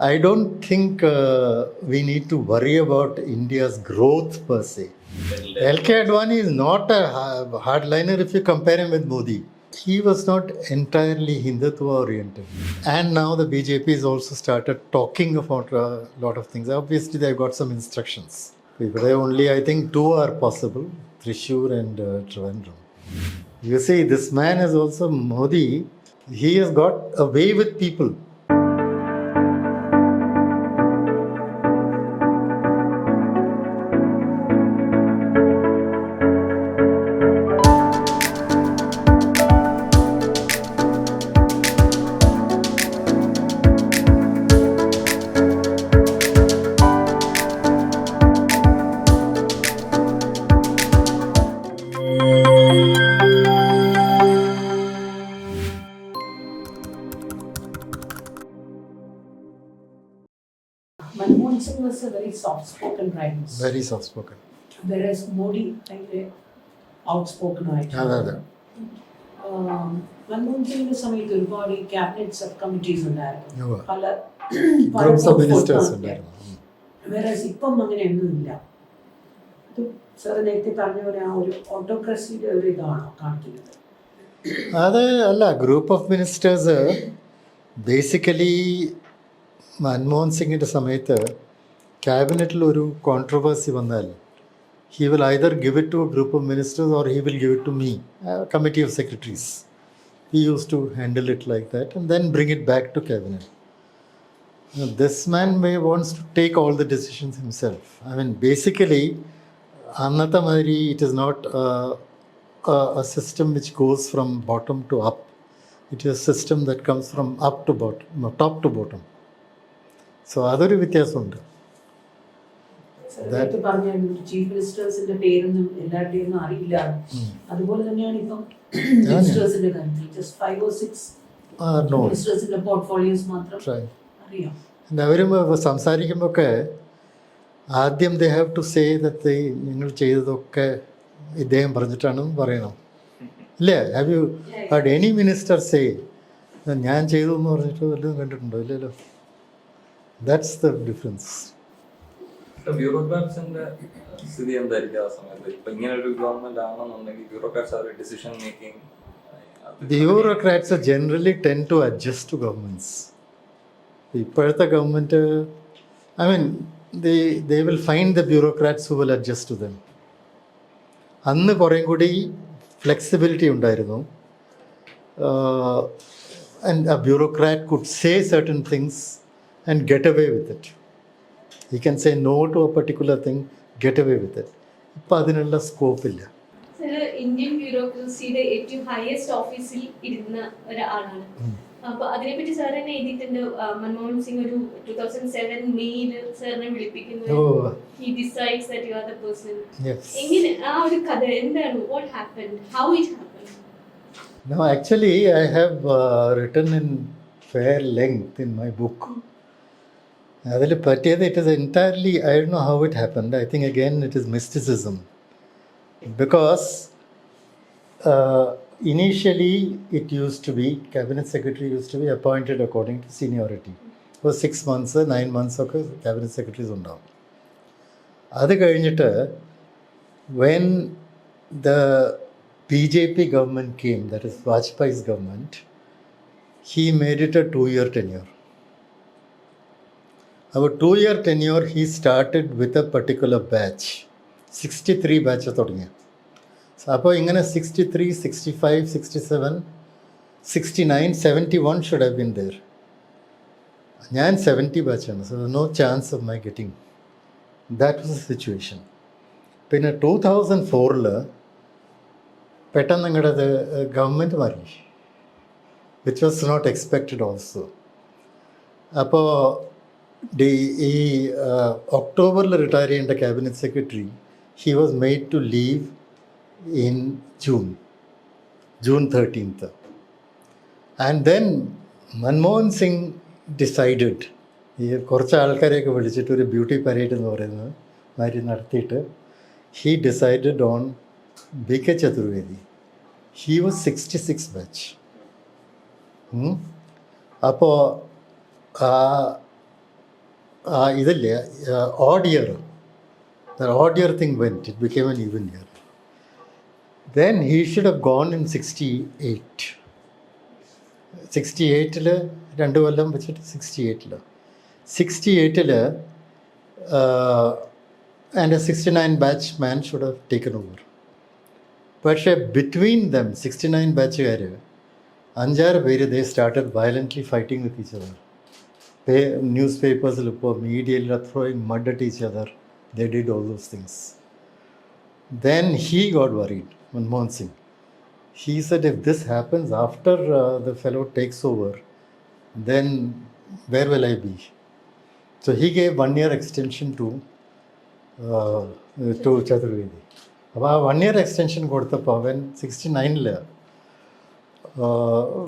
I don't think we need to worry about India's growth per se. LK Advani is not a hardliner if you compare him with Modi. He was not entirely Hindutva oriented. And now the BJP has also started talking about a lot of things. Obviously, they've got some instructions. There only, I think, two are possible, Trishur and Trivandrum. You see, this man is also Modi. He has got a way with people. Manmohan Singh was a very soft-spoken writer. Very soft spoken. Whereas Modi, ഭയങ്കര outspoken ആയിട്ട്. അതെ മൻമോഹൻ സിംഗിന്റെ സമയത്ത് ഒരുപാട് ഈ cabinet sub committees ഉണ്ടായിരുന്നു. ഉവ്വ്. പല ഗ്രൂപ്പ്സ് ഓഫ് മിനിസ്റ്റേഴ്സ് ഉണ്ടായിരുന്നു. വേറെസ് ഇപ്പം അങ്ങനെയൊന്നും ഇല്ല. അത് സാർ നേരത്തെ പറഞ്ഞ പോലെ ആ ഒരു ഓട്ടോക്രസിയുടെ ഒരു ഇതാണോ കാണിക്കുന്നത്? അത് അല്ല, group of ministers basically Manmohan സിംഗിൻ്റെ സമയത്ത് ക്യാബിനറ്റിൽ ഒരു കോൺട്രവേഴ്സി വന്നാൽ he will either give it to a group of ministers or he will give it to me, a committee of secretaries. He used to handle it like that and then bring it back to cabinet. Now, this man wants to take all the decisions himself. I mean, basically, Annatha Madri, it is not a system which goes from bottom to up. It is a system that comes from up to bottom, no, top to bottom. So, അതൊരു വ്യത്യാസമുണ്ട്. നേരത്തെ പറഞ്ഞ chief മിനിസ്റ്റേഴ്സിന്റെ പേരൊന്നും എല്ലാവരുടെയും ഒന്നും അറിയില്ല. അതുപോലെ തന്നെയാണ് ഇപ്പം മിനിസ്റ്റേഴ്സിന്റെ കാര്യം. ജസ്റ്റ് 5 or 6 മിനിസ്റ്റേഴ്സിന്റെ പോർട്ട്ഫോളിയോസ് മാത്രം അറിയാം. അവരും സംസാരിക്കുമ്പോൾ ഒക്കെ ആദ്യം they have to say that നിങ്ങൾ ചെയ്തതൊക്കെ ഇദ്ദേഹം പറഞ്ഞിട്ടാണെന്ന് പറയണം. ഇല്ലേ? Have you heard any minister say ഞാൻ ചെയ്തു എന്ന് പറഞ്ഞിട്ട് വല്ലതും കണ്ടിട്ടുണ്ടോ? ഇല്ലല്ലോ. That's the difference. ബ്യൂറോക്രാറ്റ്സിന്റെ സ്ഥിതി എന്തായിരിക്കും ആ സമയത്ത്? ഇപ്പൊ ഇങ്ങനെ ഒരു ഗവൺമെന്റ് ആണെന്നുണ്ടെങ്കിൽ ബ്യൂറോക്രാറ്റ്സ് അവർ decision making. Bureaucrats generally tend to adjust to governments. ഇപ്പോഴത്തെ government, I mean they will find the bureaucrats who will adjust to them. അന്ന് കുറേ കൂടി ഫ്ലെക്സിബിലിറ്റി ഉണ്ടായിരുന്നു. And a bureaucrat could say certain things and get away with it. He can say no to a particular thing, get away with it. ഇപ്പം അതിനുള്ള scope ഇല്ല. Indian ബ്യൂറോക്രസിയുടെ ഏറ്റവും highest ഓഫീസിൽ ഇരുന്ന ഒരാളാണ്. അപ്പോൾ അതിനെപ്പറ്റി സാർ തന്നെ എഴുതിയിട്ടുണ്ട്. മൻമോഹൻ സിംഗ് ഒരു 2007 മെയ്യിൽ സാറിനെ വിളിപ്പിക്കുന്നു. He decides that you are the person. എങ്ങനെ ആ ഒരു കഥ എന്താണ്? What happened? How it happened? No, actually I have written in fair length in my book. അതിൽ പറ്റിയത് it is entirely, I don't know how it happened. I think again it is mysticism. Because initially it use to be, cabinet secretary use to be appointed according to seniority. ഇപ്പോൾ 6 months 9 months ഒക്കെ cabinet secretaries ഉണ്ടാവും. അത് കഴിഞ്ഞിട്ട് when the BJP government came, that is Vajpayee's government, he made it a 2-year tenure. Our 2-year tenure, he started with a particular batch. 63 batch തുടങ്ങിയ. അപ്പോൾ ഇങ്ങനെ 63, 65, 67, 69, 71 should have been there. ഞാൻ 70 batch ആണ്. So no chance of my getting. That was the situation. പിന്നെ 2004 പെട്ടെന്ന് നിങ്ങളുടെ government മാറി, which was not expected also. അപ്പോൾ ഈ ഒക്ടോബറിൽ റിട്ടയർ ചെയ്യേണ്ട cabinet secretary, he was made to leave in June 13th. And then Manmohan Singh decided, ഈ കുറച്ച് ആൾക്കാരെയൊക്കെ വിളിച്ചിട്ട് ഒരു ബ്യൂട്ടി പരേഡ് എന്ന് പറയുന്നത് മാതിരി നടത്തിയിട്ട് he decided on B.K. Chaturvedi. He was 66 batch. അപ്പോൾ ഇതില്ലേ odd year, the odd year thing went, it became an even year. Then he should have gone in 68. 68-ൽ 2 കൊല്ലം വെച്ചിട്ട് 68-ൽ 68-ൽ ആൻഡ് 69 batch man should have taken over. പക്ഷേ between them 69 ബാച്ചുകാർ 5-6 പേര് they started violently fighting with each other. News പേപ്പേഴ്സിൽ ഇപ്പോൾ മീഡിയയിൽ throwing mud at each other. They did all those things. Then he got worried, Manmohan Singh. He said, if this happens after the fellow takes over, then where will I be? So he gave 1 year extension to Chaturvedi. അപ്പോൾ ആ 1 year extension കൊടുത്തപ്പോൾ when 69-ൽ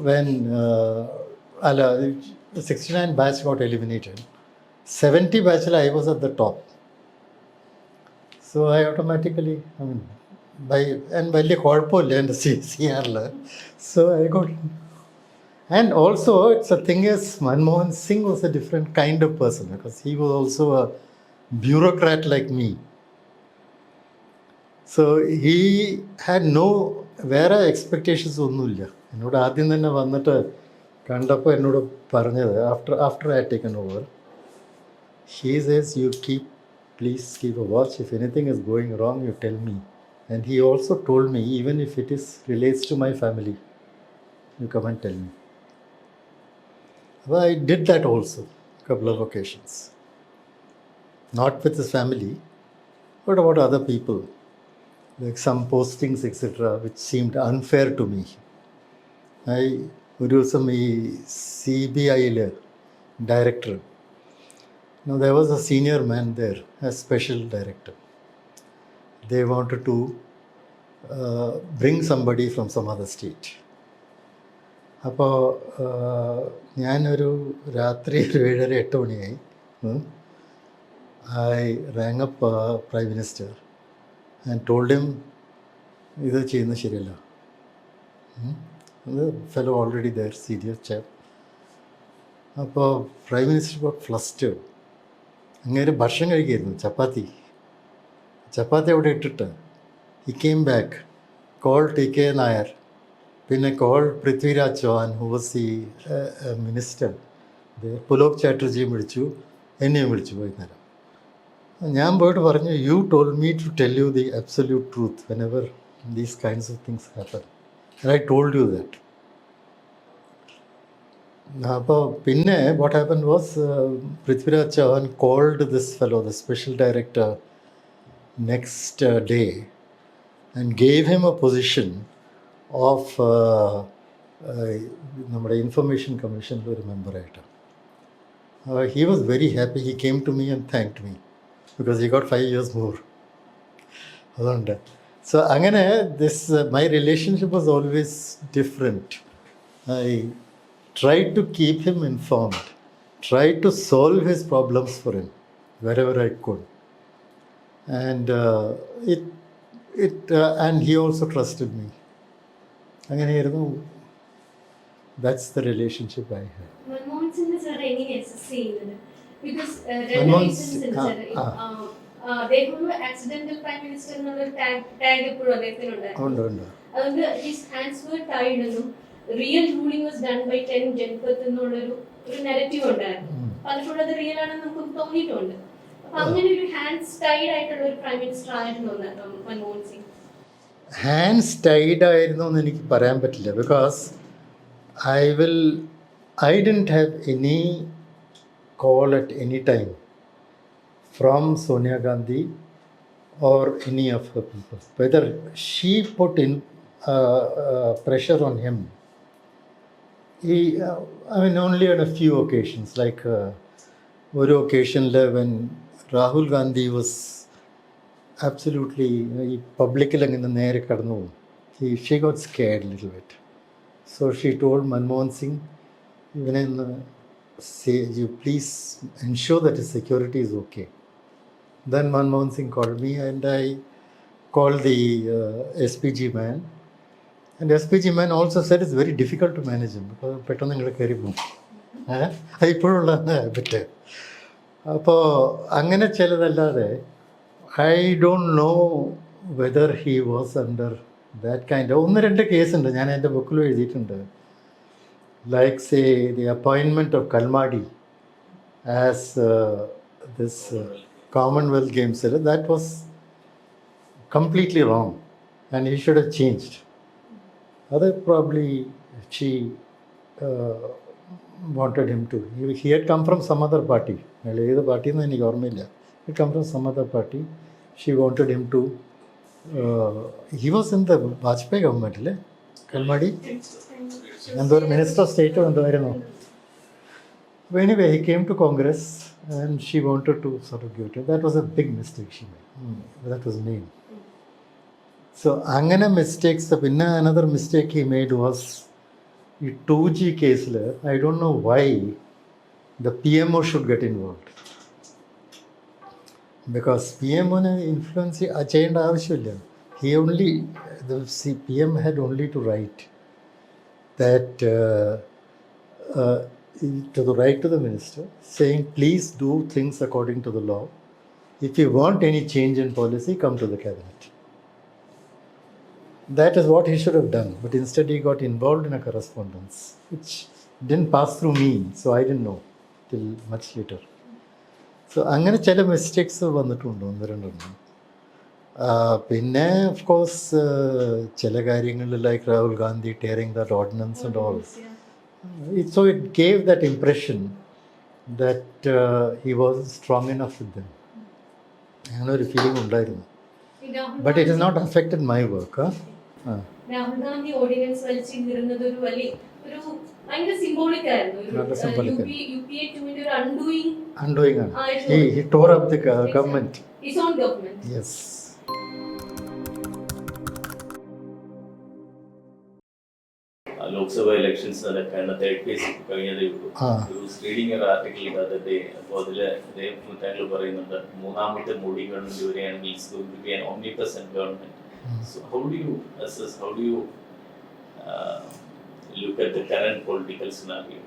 when 69 batch got eliminated, 70 batch I was at the top. So I automatically, വലിയ കുഴപ്പമില്ല എൻ്റെ CR-ൽ. So I got, and also it's a thing is Manmohan Singh was a different kind of person because he was also a bureaucrat like me. So he had no, വേറെ expectations ഒന്നുമില്ല. എന്നോട് ആദ്യം തന്നെ വന്നിട്ട് കണ്ടപ്പോൾ എന്നോട് പറഞ്ഞത് after I had taken over, he says, please keep a watch. If anything is going wrong, you tell me. And he also told me, even if it relates to my family, you come and tell me. Well, I did that also a couple of occasions. Not with his family, but about other people. Like some postings, etc., which seemed unfair to me. ഒരു ദിവസം ഈ CBI director. Now, there was a senior man there, a special director. They wanted to bring somebody from some other state. അപ്പോൾ ഞാനൊരു രാത്രി 7:30-8 മണിയായി. I rang up Prime Minister and told him, ഇത് ചെയ്യുന്നത് ശരിയല്ല. The fellow already there, senior chap. അപ്പോൾ Prime Minister got flustered. അങ്ങനെ ഭക്ഷണം കഴിക്കായിരുന്നു, ചപ്പാത്തി അവിടെ ഇട്ടിട്ട് he came back, called TK Nair, പിന്നെ called Prithviraj Chauhan who was the minister. പുലോക് ചാറ്റർജിയും വിളിച്ചു, എന്നെയും വിളിച്ചു വൈകുന്നേരം. ഞാൻ പോയിട്ട് പറഞ്ഞു, you told me to tell you the absolute truth whenever these kinds of things happen, and I told you that. അപ്പോൾ പിന്നെ what happened was Prithviraj Chauhan called this fellow, the special director, next day and gave him a position of നമ്മുടെ information കമ്മീഷനിൽ ഒരു മെമ്പറായിട്ട്. He was very happy. He came to me and thanked me because he got 5 years more. അതുകൊണ്ട് so അങ്ങനെ this my relationship was always different. I tried to keep him informed, tried to solve his problems for him wherever I could, and and he also trusted me. അങ്ങനെയായിരുന്നു. That's the relationship I had. Manmohan Singh sir എങ്ങനെയാണ് assess ചെയ്യുന്നത്? Because അദ്ദേഹം ഒരു accidental prime minister എന്നുള്ള tag എപ്പോഴും അദ്ദേഹത്തിനുണ്ടായിരുന്നു. അതുകൊണ്ട് his hands were tied എന്നും real ruling was done by 10 Janpath എന്നുള്ളൊരു നെറേറ്റീവ് ഉണ്ടായിരുന്നു. പലപ്പോഴും അത് റിയൽ ആണെന്ന് നമുക്ക് തോന്നിയിട്ടുണ്ട്. അപ്പൊ അങ്ങനെ ഒരു ഹാൻഡ്സ് ടൈഡ് ആയിട്ടുള്ള ഒരു പ്രൈം മിനിസ്റ്റർ ആയിരുന്നു മൻമോഹൻ സിംഗ്. ഹാൻഡ്സ് ടൈഡ് ആയിരുന്നു എന്ന് എനിക്ക് പറയാൻ പറ്റില്ല. Because I didn't have any call at any time from Sonia Gandhi or any of her people, whether she put in pressure on him. Only on a few occasions, like one occasion when Rahul Gandhi was absolutely publicly നേരെ കടന്നു പോകും. She got scared a little bit. So she told Manmohan Singh, say, you please ensure that his security is okay. Then Manmohan Singh called me and I called the SPG man. And SPG man also said it's very difficult to manage him because പെട്ടെന്ന് നിങ്ങൾ കയറി പോകും. ഇപ്പോഴുള്ള habit. അപ്പോൾ അങ്ങനെ ചിലതല്ലാതെ I don't know whether he was under that kind. ഒന്ന് രണ്ട് കേസുണ്ട്, ഞാൻ എൻ്റെ ബുക്കിലും എഴുതിയിട്ടുണ്ട്. Like say the appointment of Kalmadi as this Commonwealth ഗെയിംസിൽ, that was completely wrong and he should have changed. Other probably she wanted him to. He had come from some other party. ഏത് party എന്ന് എനിക്ക് ഓർമ്മയില്ല. He had come from some other party. She wanted him to. He was in the Vajpayee government അല്ലേ കൽമാടി? എന്തോ ഒരു minister of സ്റ്റേറ്റോ എന്തായിരുന്നു. But anyway, he came to Congress and she wanted to sort of give it. That was a big mistake she made. That was mean. So അങ്ങനെ mistakes. പിന്നെ another mistake he made was ഈ 2G കേസിൽ I don't know why the PMO should get involve. Because PMOനെ influence ചെയ്യേണ്ട ആവശ്യമില്ല. He only PM had only to write that to write to the minister saying please do things according to the law. If you want any change in policy, come to the cabinet. That is what he should have done, but instead he got involved in a correspondence which didn't pass through me, so I didn't know till much later. So അങ്ങനെ ചില mistakes വന്നിട്ടുണ്ട്, ഒന്ന് രണ്ടെണ്ണം. പിന്നെ of course ചില കാര്യങ്ങളിൽ like Rahul Gandhi tearing that ordinance and all. So it gave that impression that he was strong enough with them. അങ്ങനെ ഒരു ഫീലിംഗ് ഉണ്ടായിരുന്നു. But it has not affected my work. Rahul Gandhi ordinance വലിച്ചിരുന്നത് ഒരു വലിയ ഒരു ഭയങ്കര സിംബോളിക് ആയിരുന്നു. UPA 2 ഒരു undoing ആണ്. He tore up the government. His own government. Yes. Lok Sabha elections നടക്കുന്ന തേർഡ് ഫേസ് കഴിഞ്ഞതേ ഉള്ളൂ. റീഡിംഗ് ഒരു ആർട്ടിക്കിൾ അതേ. അപ്പോൾ അതിൽ താങ്കൾ പറയുന്നുണ്ട് മൂന്നാമത്തെ മോഡി ഗവൺമെന്റ് വരെയാണെങ്കിൽ it's going to be an omnipresent government. So how do you assess, how do you look at the current political scenario?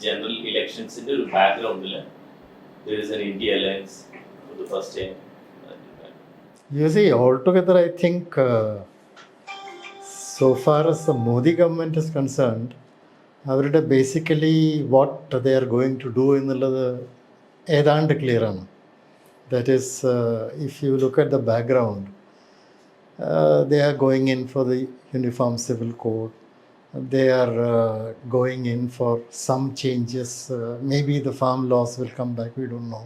General elections in the background, there is an India alliance for the first time. You see, altogether I think so far as the Modi government is concerned, അവരുടെ basically what they are going to do എന്നുള്ളത് ഏതാണ്ട് clear ആണ്. That is, if you look at the background, they are going in for the Uniform Civil Code. They are going in for some changes. Maybe the farm laws will come back, we don't know.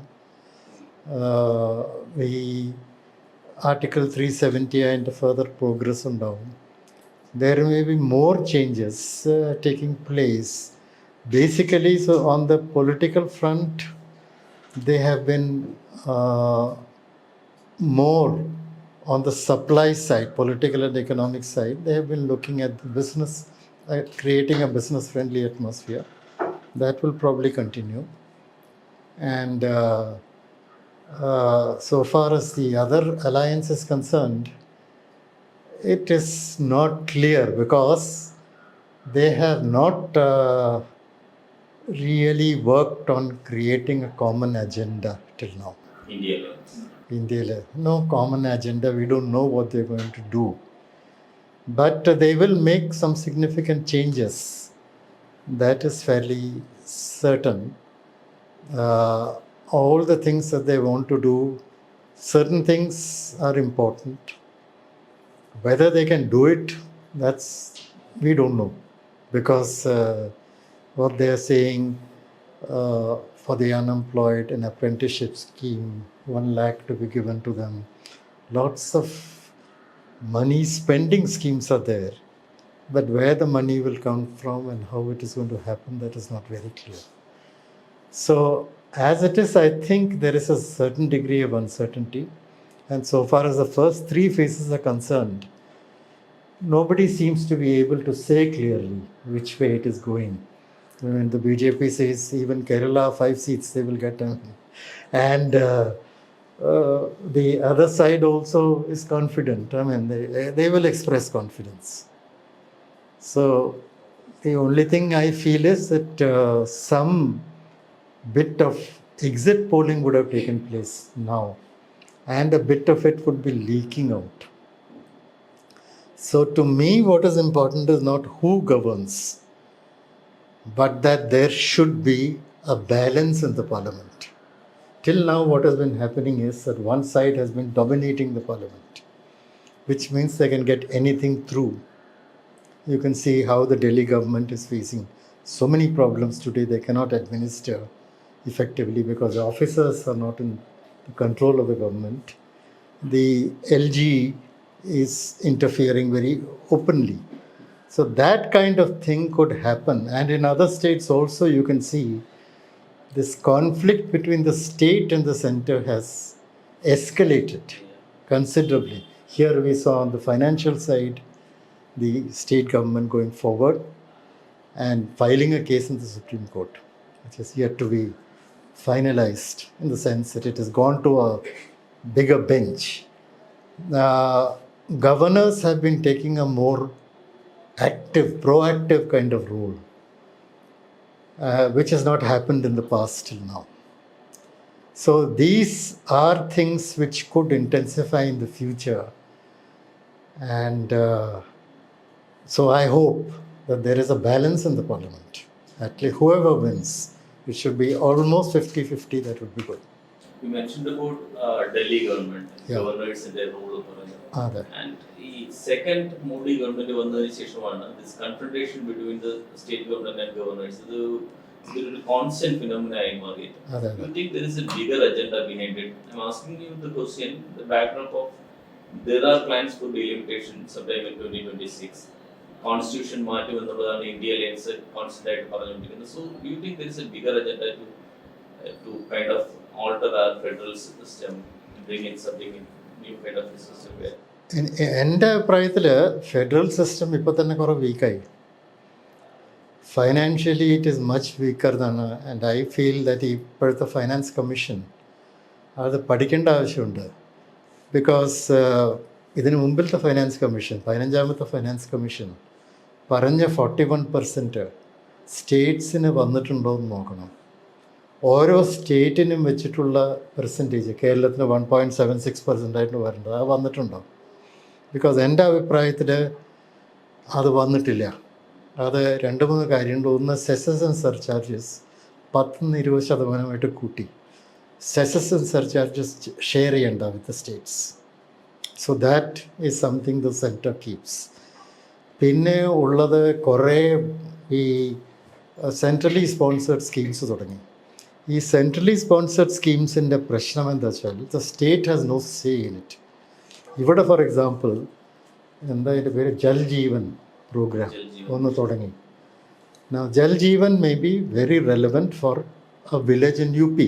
The Article 370 and further progress ഉണ്ടാവും. There may be more changes taking place. Basically, so on the political front, they have been more on the supply side, political and economic side. They have been looking at the business, creating a business-friendly atmosphere. That will probably continue. And so far as the other alliance is concerned, it is not clear because they have not really worked on creating a common agenda till now. India alliance. India, no common agenda. We don't know what they're going to do. But they will make some significant changes. That is fairly certain. All the things that they want to do, certain things are important. Whether they can do it, that's, we don't know. Because what they are saying, for the unemployed, an apprenticeship scheme, 1 lakh to be given to them. Lots of money spending schemes are there. But where the money will come from and how it is going to happen, that is not very clear. So as it is, I think there is a certain degree of uncertainty. And so far as the first 3 phases are concerned, nobody seems to be able to say clearly which way it is going. When the BJP says even Kerala 5 seats they will get, and the other side also is confident. I mean, they will express confidence. So the only thing I feel is that some bit of exit polling would have taken place now, and a bit of it would be leaking out. So to me, what is important is not who governs, but that there should be a balance in the parliament. Till now, what has been happening is that one side has been dominating the parliament, which means they can get anything through. You can see how the Delhi government is facing so many problems today. They cannot administer effectively because the officers are not in the control of the government. The LG is interfering very openly. So that kind of thing could happen. And in other states also, you can see this conflict between the state and the center has escalated considerably. Here we saw on the financial side, the state government going forward and filing a case in the Supreme Court, which is yet to be finalized in the sense that it has gone to a bigger bench. Governors have been taking a more active, proactive kind of role, which has not happened in the past till now. So these are things which could intensify in the future. And so I hope that there is a balance in the parliament. At least whoever wins, it should be almost 50-50, that would be good. You mentioned about Delhi government, Yeah. governors and their role. That. And the second Modi government വന്നതിന് ശേഷമാണ് this confrontation between the state government and governors ഇതൊരു constant phenomena ആയി മാറിയത്. അതെ. You think there is a bigger agenda behind it? I'm asking you the question, the backdrop of there are plans for delimitation sometime in 2026. Constitution മാറ്റും എന്നുള്ളതാണ് India lens constant ആയിട്ട് പറഞ്ഞുകൊണ്ടിരിക്കുന്നത്. So do you think there is a bigger agenda to kind of alter our federal system, bring in something in new kind of a system where എൻ്റെ അഭിപ്രായത്തിൽ federal system ഇപ്പോൾ തന്നെ കുറേ വീക്കായി. Financially it is much weaker എന്നാണ്. And I feel that ഇപ്പോഴത്തെ finance commission അത് പഠിക്കേണ്ട ആവശ്യമുണ്ട്. ബിക്കോസ് ഇതിന് മുമ്പിലത്തെ ഫൈനാൻസ് കമ്മീഷൻ, 15ാമത്തെ ഫൈനാൻസ് കമ്മീഷൻ പറഞ്ഞ 41% സ്റ്റേറ്റ്സിന് വന്നിട്ടുണ്ടോ എന്ന് നോക്കണം. ഓരോ സ്റ്റേറ്റിനും വെച്ചിട്ടുള്ള പെർസെൻറ്റേജ് കേരളത്തിന് 1.76% ആയിട്ട് വരേണ്ടത്, അത് വന്നിട്ടുണ്ടോ? ബിക്കോസ് എൻ്റെ അഭിപ്രായത്തിൽ അത് വന്നിട്ടില്ല. അത് 2-3 കാര്യമുണ്ട്. ഒന്ന്, സെസസ് ആൻഡ് സർചാർജസ് 10-20% കൂട്ടി. സെസസ് ആൻഡ് സർചാർജസ് ഷെയർ ചെയ്യേണ്ട with the States. So that is something the centre keeps. പിന്നെ ഉള്ളത് കുറേ ഈ സെൻട്രലി സ്പോൺസേഡ് സ്കീംസ് തുടങ്ങി. ഈ സെൻട്രലി സ്പോൺസേഡ് സ്കീംസിൻ്റെ പ്രശ്നം എന്താ വെച്ചാൽ the state has no say in it. ഇവിടെ ഫോർ എക്സാമ്പിൾ എന്താ അതിൻ്റെ പേര്, ജൽ ജീവൻ പ്രോഗ്രാം ഒന്ന് തുടങ്ങി. Jal Jeevan may be very relevant for a village in UP.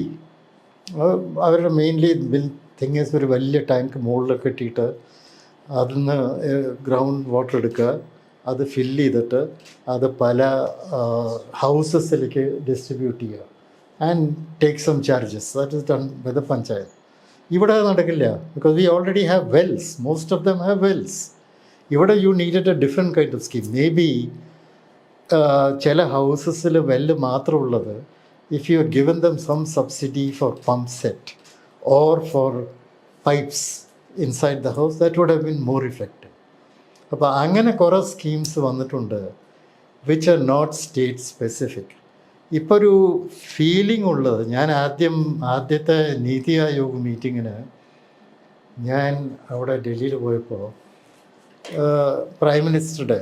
അവരുടെ മെയിൻലി തിങ് ഈസ് ഒരു വലിയ ടാങ്ക് മുകളിലൊക്കെ ഇട്ടിട്ട് അതിൽ നിന്ന് ഗ്രൗണ്ട് വാട്ടർ എടുക്കുക, അത് ഫില്ല് ചെയ്തിട്ട് അത് പല ഹൗസസിലേക്ക് ഡിസ്ട്രിബ്യൂട്ട് ചെയ്യുക and take some charges. That is done by the panchayat. ഇവിടെ നടക്കില്ല, because we already have wells, most of them have wells. ഇവിടെ you needed a different kind of scheme. May be ചില ഹൗസസിൽ വെല്ല് മാത്രമുള്ളത്, if you are given them some subsidy for pump set or for pipes inside the house, that would have been more effective. അപ്പോൾ അങ്ങനെ കുറേ schemes വന്നിട്ടുണ്ട് which are not state specific. ഇപ്പോൾ ഒരു feeling ഉള്ളത്, ഞാൻ ആദ്യത്തെ നീതി ആയോഗ് മീറ്റിങ്ങിന് ഞാൻ അവിടെ ഡൽഹിയിൽ പോയപ്പോൾ പ്രൈം മിനിസ്റ്ററുടെ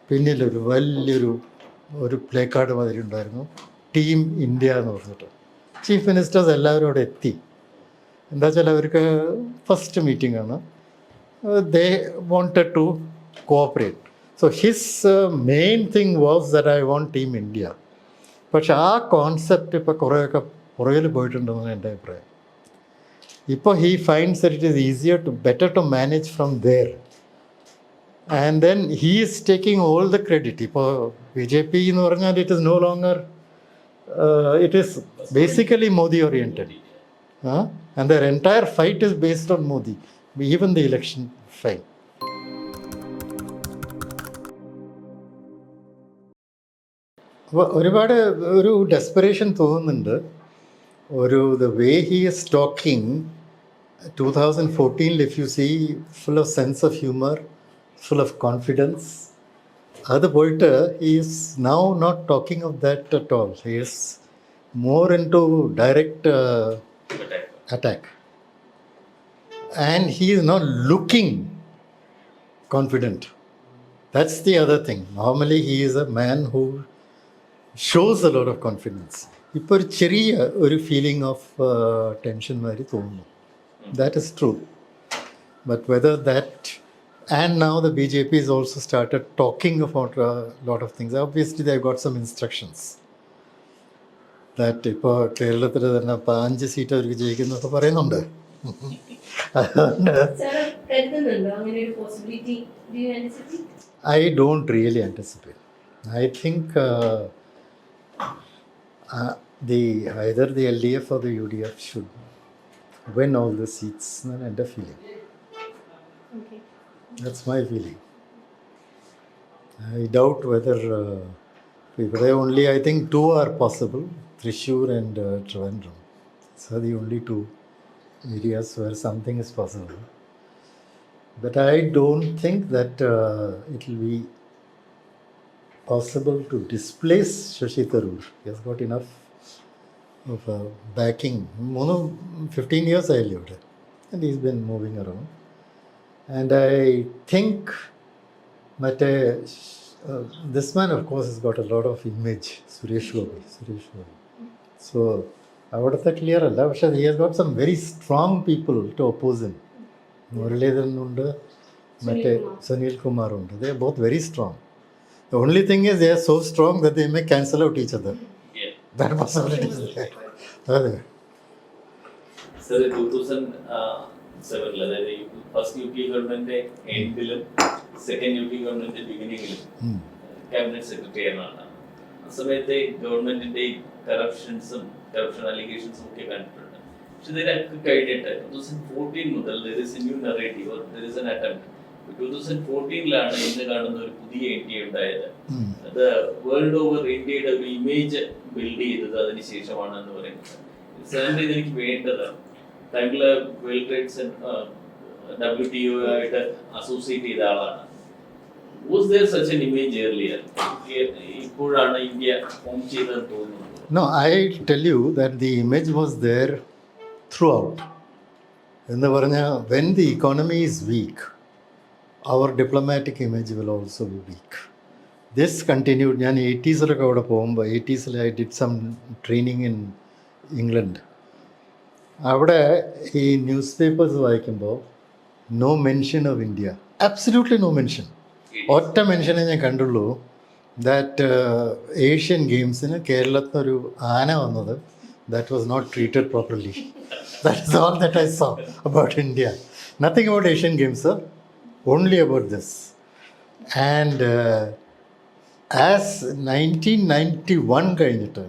പിന്നിലൊരു വലിയൊരു പ്ലേ കാർഡ് മാതിരി ഉണ്ടായിരുന്നു, ടീം ഇന്ത്യ എന്ന് പറഞ്ഞിട്ട്. ചീഫ് മിനിസ്റ്റേഴ്സ് എല്ലാവരും അവിടെ എത്തി. എന്താ വെച്ചാൽ അവർക്ക് ഫസ്റ്റ് മീറ്റിംഗ് ആണ്. ദേ wanted to cooperate. So his main thing was that I want Team India. പക്ഷെ ആ കോൺസെപ്റ്റ് ഇപ്പോൾ കുറേയൊക്കെ പുറകിൽ പോയിട്ടുണ്ടെന്നാണ് എൻ്റെ അഭിപ്രായം. ഇപ്പോൾ he finds that it is better to manage from there and then he is taking all the credit. ഇപ്പോൾ BJP എന്ന് പറഞ്ഞാൽ it is no longer, it is basically Modi oriented. And their entire fight is based on Modi, even the election fight. അപ്പോൾ ഒരുപാട് ഒരു desperation തോന്നുന്നുണ്ട്. the way he is talking, 2014, if you see, full of sense of humor, full of confidence. അത് പോയിട്ട് he is now not talking of that at all. He is more into direct attack. And he is not looking confident. That's the other thing. Normally he is a man who shows a lot of confidence. ഇപ്പോൾ ഒരു ചെറിയ ഒരു feeling of tension മാതിരി തോന്നുന്നു. That is true. But whether that, and now the BJP has also started talking about a lot of things. Obviously they've got some instructions. That ഇപ്പോൾ കേരളത്തിൽ തന്നെ 5 seat അവർക്ക് ജയിക്കുന്നൊക്കെ പറയുന്നുണ്ട്. സാർ കരുതുന്നുണ്ടോ അങ്ങനെ ഒരു possibility? Do you anticipate? I don't really anticipate. I think either the LDF or the UDF should win all the seats. That's the feeling. Okay. That's my feeling. I doubt whether there only, I think, 2 are possible, Thrissur and Trivandrum. So the only 2 areas where something is possible. But I don't think that it will be possible to displace Shashi Tharoor. He has got enough of backing. 15 years I lived here, and he's been moving around. And I think that this man, of course, has got a lot of image, Suresh Gopi. So I would have thought clear, but he has got some very strong people to oppose him. Muralidharan undu, Sunil Kumar undu. They are both very strong. The only thing is they are so strong that they may cancel out each other. Yeah. That possibility is there. Sir 2007 അതായത് first U P government എൻഡിലും second U P government ബിഗിനിങ്ങിലും cabinet secretary ആയിരുന്നാണ്. ആ സമയത്തെ ഗവൺമെന്റിന്റെ corruption അലിഗേഷൻസും ഒക്കെ കണ്ടിട്ടുണ്ട്. പക്ഷെ ഇതിനൊക്കെ കഴിഞ്ഞിട്ട് 2014 മുതൽ there is a new narrative or there is an attempt. 2014 ഇന്ന് കാണുന്ന ഒരു പുതിയ ഇന്ത്യ ഉണ്ടായത്. അത് വേൾഡ് ഓവർ ഇന്ത്യയുടെ ഒരു ഇമേജ് ബിൽഡ് ചെയ്തത് അതിനുശേഷമാണ് എന്ന് പറയുന്നത്. സാറിന്റെ എനിക്ക് വേണ്ടത് താങ്കള് വേൾഡ് ട്രേഡ് WTO ആയിട്ട് അസോസിയേറ്റ് ചെയ്ത ആളാണ്. Was there such an image earlier? ഇപ്പോഴാണ് ഇന്ത്യ ഫോം ചെയ്തതെന്ന് തോന്നുന്നു. No, I'll tell you that the image was there throughout. When the economy is weak, our diplomatic image will also be weak. This continued. In the 80s, I did some training in England. അവിടെ ഈ newspapers വായിക്കുമ്പോൾ no mention of India, absolutely no mention. ഒറ്റ മെൻഷനെ ഞാൻ കണ്ടുള്ളൂ, that Asian ഗെയിംസിന് കേരളത്തിനൊരു ആന വന്നത്, that was not treated properly. That is all that I saw about India. Nothing about Asian games, only about this. And as 1991 കഴിഞ്ഞിട്ട്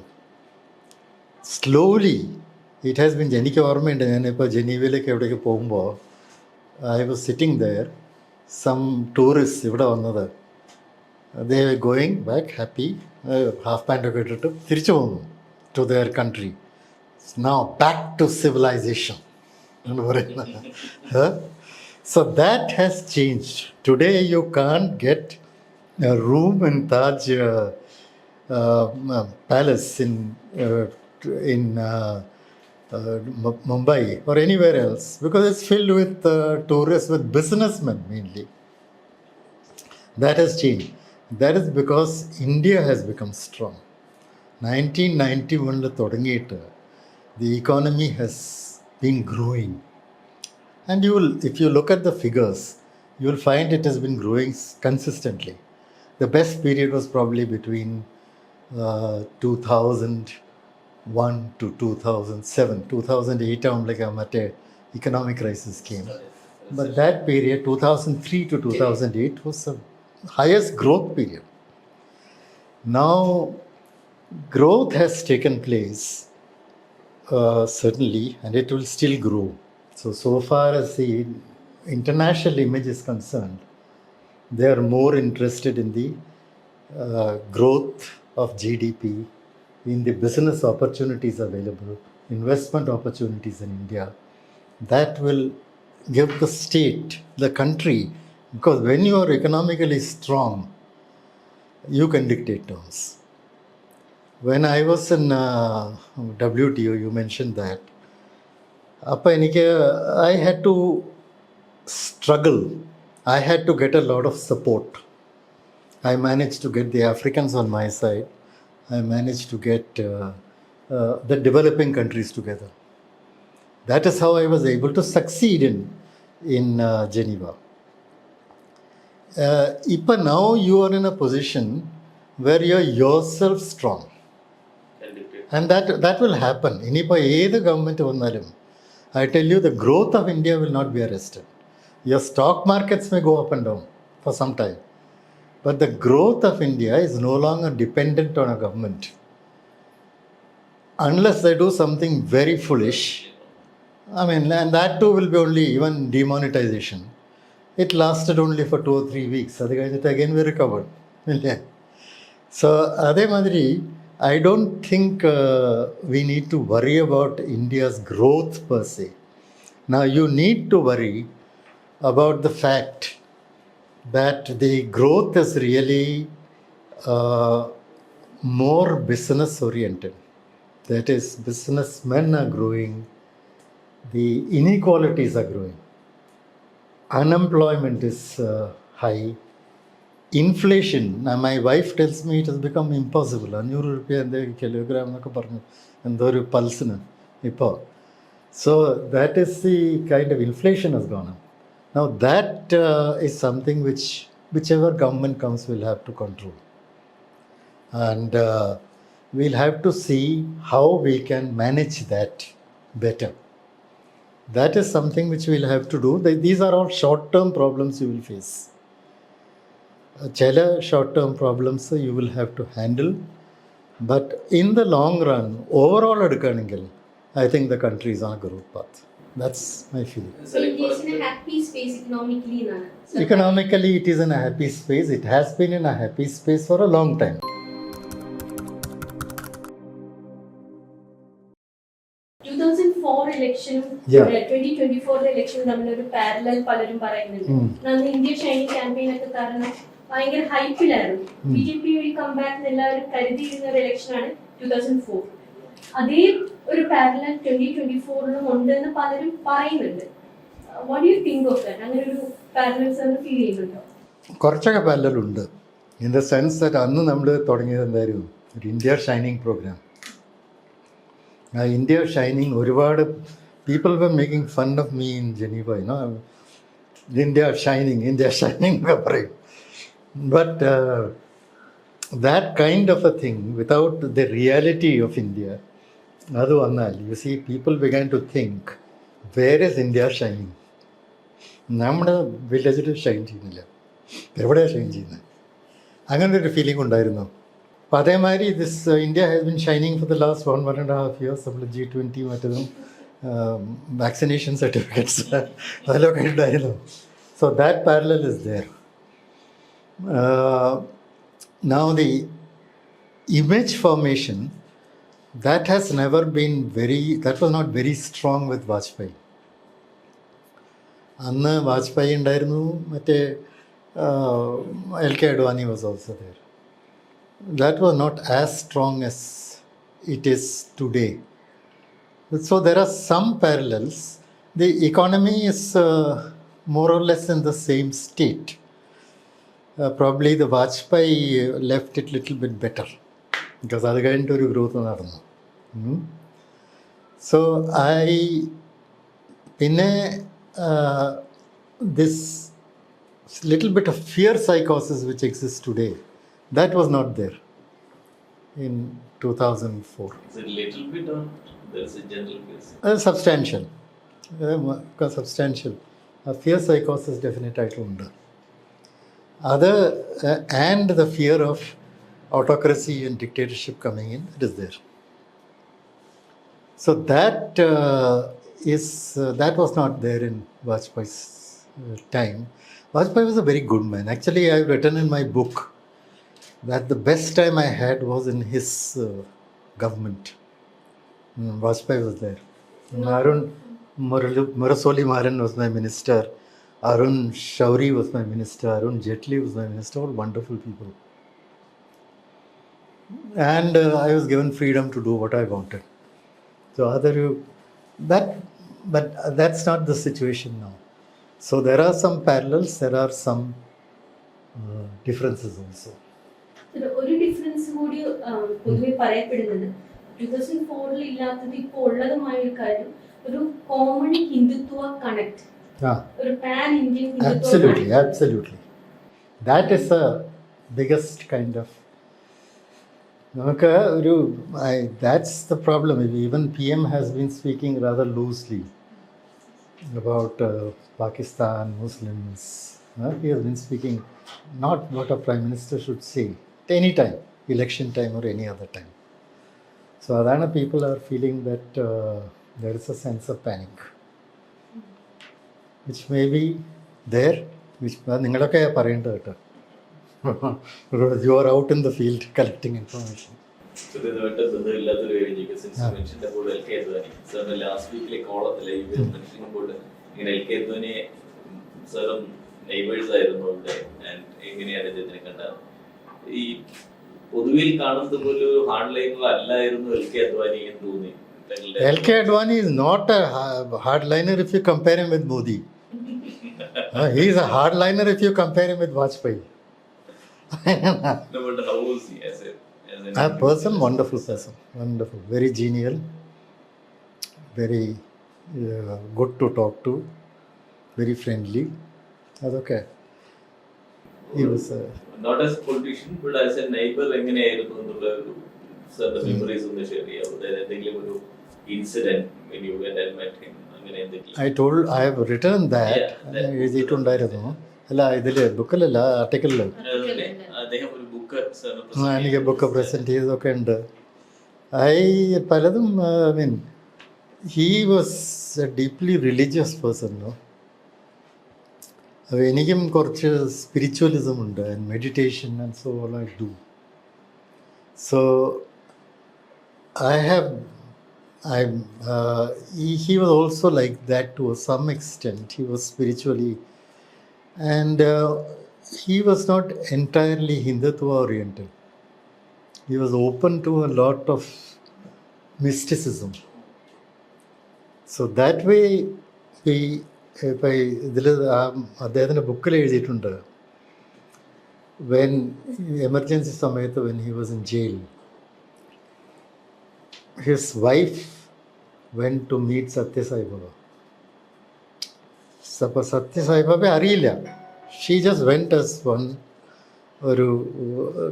slowly it has been, എനിക്ക് ഓർമ്മയുണ്ട്, ഞാനിപ്പോൾ ജനീവയിലേക്ക് എവിടേക്ക് പോകുമ്പോൾ I was sitting there, some tourist ഇവിടെ വന്നത്, they going back happy, half പാൻറ്റൊക്കെ ഇട്ടിട്ട് തിരിച്ചു പോകുന്നു to their country. Now back to civilisation എന്ന് പറയുന്നത്. So that has changed. Today you can get a room in Taj Palace in Mumbai or anywhere else, because it's filled with tourists, with businessmen mainly. That has changed. That is because India has become strong. 1991 തുടങ്ങിയിട്ട് the economy has been growing, and if you look at the figures, you will find it has been growing consistently. The best period was probably between 2001 to 2007. 2008 ആകുമ്പോഴേക്ക് economic crisis came. But that period, 2003 to 2008, was the highest growth period. Now, growth has taken place, certainly, and it will still grow. So far as the international image is concerned, they are more interested in the growth of GDP, in the business opportunities available, investment opportunities in India that will give the state, the country, because when you are economically strong, you can dictate terms. When I was in WTO, you mentioned that. അപ്പോൾ എനിക്ക് I had to struggle. I had to get a lot of support. I managed to get the Africans on my side. I managed to get the developing countries together. That is how I was able to succeed in Geneva. Now you are in a position where you are yourself strong. And that will happen. Inippa either government vannalum, I tell you, the growth of India will not be arrested. Your stock markets may go up and down for some time, but the growth of India is no longer dependent on a government. Unless they do something very foolish, and that too will be only even demonetization. It lasted only for 2 or 3 weeks. Again we recovered. So, Adhe Madri, I don't think we need to worry about India's growth per se. Now, you need to worry about the fact that the growth is really more business oriented. That is, businessmen are growing, the inequalities are growing, unemployment is high. Inflation, my wife tells me it has become impossible. 500 rupees and the kilogram എന്നൊക്കെ പറഞ്ഞു എന്തോ ഒരു പൾസിന് ഇപ്പോൾ. So that is the kind of inflation has gone up. Now that is something whichever government comes will have to control. And we'll have to see how we can manage that better. That is something which we'll have to do. These are all short-term problems you will face. ചില short term problems you will have to handle, but in the long run overall എടുക്കുകയാണെങ്കിൽ I think the country is on a growth path. That's my feeling. Economically, it is in a happy space. It has been in a happy space for a long time. ഇലക്ഷനും Yeah. 2024 ഇലക്ഷനും തമ്മിലൊരു parallel പലരും പറയുന്നുണ്ട്. അന്ന് India shining campaign ഒക്കെ കാരണം ഭയങ്കര ഹൈപ്പിലായിരുന്നു. BJP will come back എല്ലാവരും കരുതിയിരുന്ന ഒരു ഇലക്ഷനാണ് 2004. അതേ ഒരു പാരലൽ 2024ലും ഉണ്ടെന്ന് പലരും പറയുന്നുണ്ട്. What do you think of that? അങ്ങനെ ഒരു പാരലൽസ് ഫീൽ ചെയ്യുന്നുണ്ടോ? കുറച്ചൊക്കെ പാരലലുണ്ട്. ഇൻ ദ സെൻസ് ദാറ്റ് അന്ന് നമ്മൾ തുടങ്ങിയത് എന്തായിരുന്നു, ഒരു ഇന്ത്യ ഷൈനിങ് പ്രോഗ്രാം. ആ ഇന്ത്യ ഷൈനിങ് ഒരുപാട് people were making fun of me in Geneva, India shining എന്നൊക്കെ പറയും. But that kind of a thing without the reality of India, അത് വന്നാൽ you see people began to think where is India shining. നമ്മുടെ വില്ലേജിൽ ഷൈൻ ചെയ്യുന്നില്ല, എവിടെയാണ് ഷൈൻ ചെയ്യുന്നത്? അങ്ങനത്തെ ഒരു ഫീലിംഗ് ഉണ്ടായിരുന്നു. അപ്പോൾ അതേമാതിരി this India has been shining for the last 1.5 years. നമ്മൾ G20 മറ്റതും വാക്സിനേഷൻ സർട്ടിഫിക്കറ്റ്സ് അതിലൊക്കെ ഉണ്ടായിരുന്നു. So that parallel is there. Now the image formation, that has never been that was not very strong with Vajpayee. അന്ന് വാജ്പേയി ഉണ്ടായിരുന്നു, മറ്റേ LK Advani was also there. That was not as strong as it is today. So there are some parallels. The economy is more or less in the same state. Probably the Vajpayee left it little bit better because അത് കഴിഞ്ഞിട്ട് ഒരു growth നടന്നു. So പിന്നെ this little bit of fear psychosis which exists today, that was not there in 2004. Is it little bit or there is a general case? Substantial. Substantial. Fear psychosis definitely. Other and the fear of autocracy and dictatorship coming in, it is there. So that was not there in Vajpayee's time. Vajpayee was a very good man. Actually, I have written in my book that the best time I had was in his government. Vajpayee was there. Arun Murasoli Maran was my minister. Arun Shauri was my minister. Arun Jaitley was my minister. All wonderful people. And I was given freedom to do what I wanted. So but that's not the situation now. So there are some parallels, there are some differences also. ഒരു difference കൂടി പൊതുവെ പറയപ്പെടുന്നത് 2004 ഇല്ലാത്തത് ഇപ്പോൾ ഉള്ളതുമായ ഒരു കാര്യം, ഒരു കോമൺ ഹിന്ദുത്വ കണക്ട്, ഒരു pan Indian Absolutely. That is the biggest kind of. That's the problem. Even PM has been speaking rather loosely about Pakistan, Muslims. He has been speaking not what a prime minister should say at any time, election time or any other time. So Adana people are feeling that there is a sense of panic, which may be there, which ningalokka parayanda കേട്ടോ. You are out in the field collecting information. ബന്ധമില്ലാത്തൊരു കാര്യം since മെൻഷൻ്റെ board L K Advani സാറിന് last വീക്കിലെ കോളത്തിലെ mentioning board ഇങ്ങനെ L K Advani സാറും neighbours ആയിരുന്നു അവിടെ. ആൻഡ് എങ്ങനെയാണ് ഇതിനെ കണ്ടത്? ഈ പൊതുവിൽ കാണുന്നത് പോലെ ഒരു ഹാർഡ് ലൈനർ അല്ലായിരുന്നു എൽ കെ അദ്വാനി എന്ന് തോന്നി. L.K. Advani is not a hardliner if you compare him with Modi. He is a hardliner if you compare him with Vajpayee. No, but how was he as A person, wonderful person, wonderful, very genial, very good to talk to, very friendly. That's okay. He was not as a politician, but as a neighbor. എങ്ങനെയായിരുന്നു എന്നുള്ള ഒരു സാറിന്റെ memories ഒന്ന് share ചെയ്യാം. അതായത് എന്തെങ്കിലും ഒരു incident when you went and met him, അങ്ങനെ എന്തെങ്കിലും? I have written that. എഴുതിയിട്ടുണ്ടായിരുന്നു. അല്ല ഇതില് ബുക്കിലല്ല, ആർട്ടിക്കിളില്. അദ്ദേഹം ഒരു ബുക്ക് എനിക്ക് ബുക്ക് പ്രസന്റ് ചെയ്തതൊക്കെ ഉണ്ട്. പലതും he was a deeply religious person, no? എനിക്കും കുറച്ച് സ്പിരിച്വലിസം ഉണ്ട്, meditation and so all I do. So he was also like that to some extent. He was spiritually, and he was not entirely Hindutva oriented. He was open to a lot of mysticism. So that way, അദ്ദേഹത്തിൻ്റെ ബുക്കിൽ എഴുതിയിട്ടുണ്ട്, when emergency സമയത്ത് when he was in jail, his wife went to meet Satya Sai Baba. അപ്പോൾ സത്യ സായിബാബയെ അറിയില്ല. She just went as one, ഒരു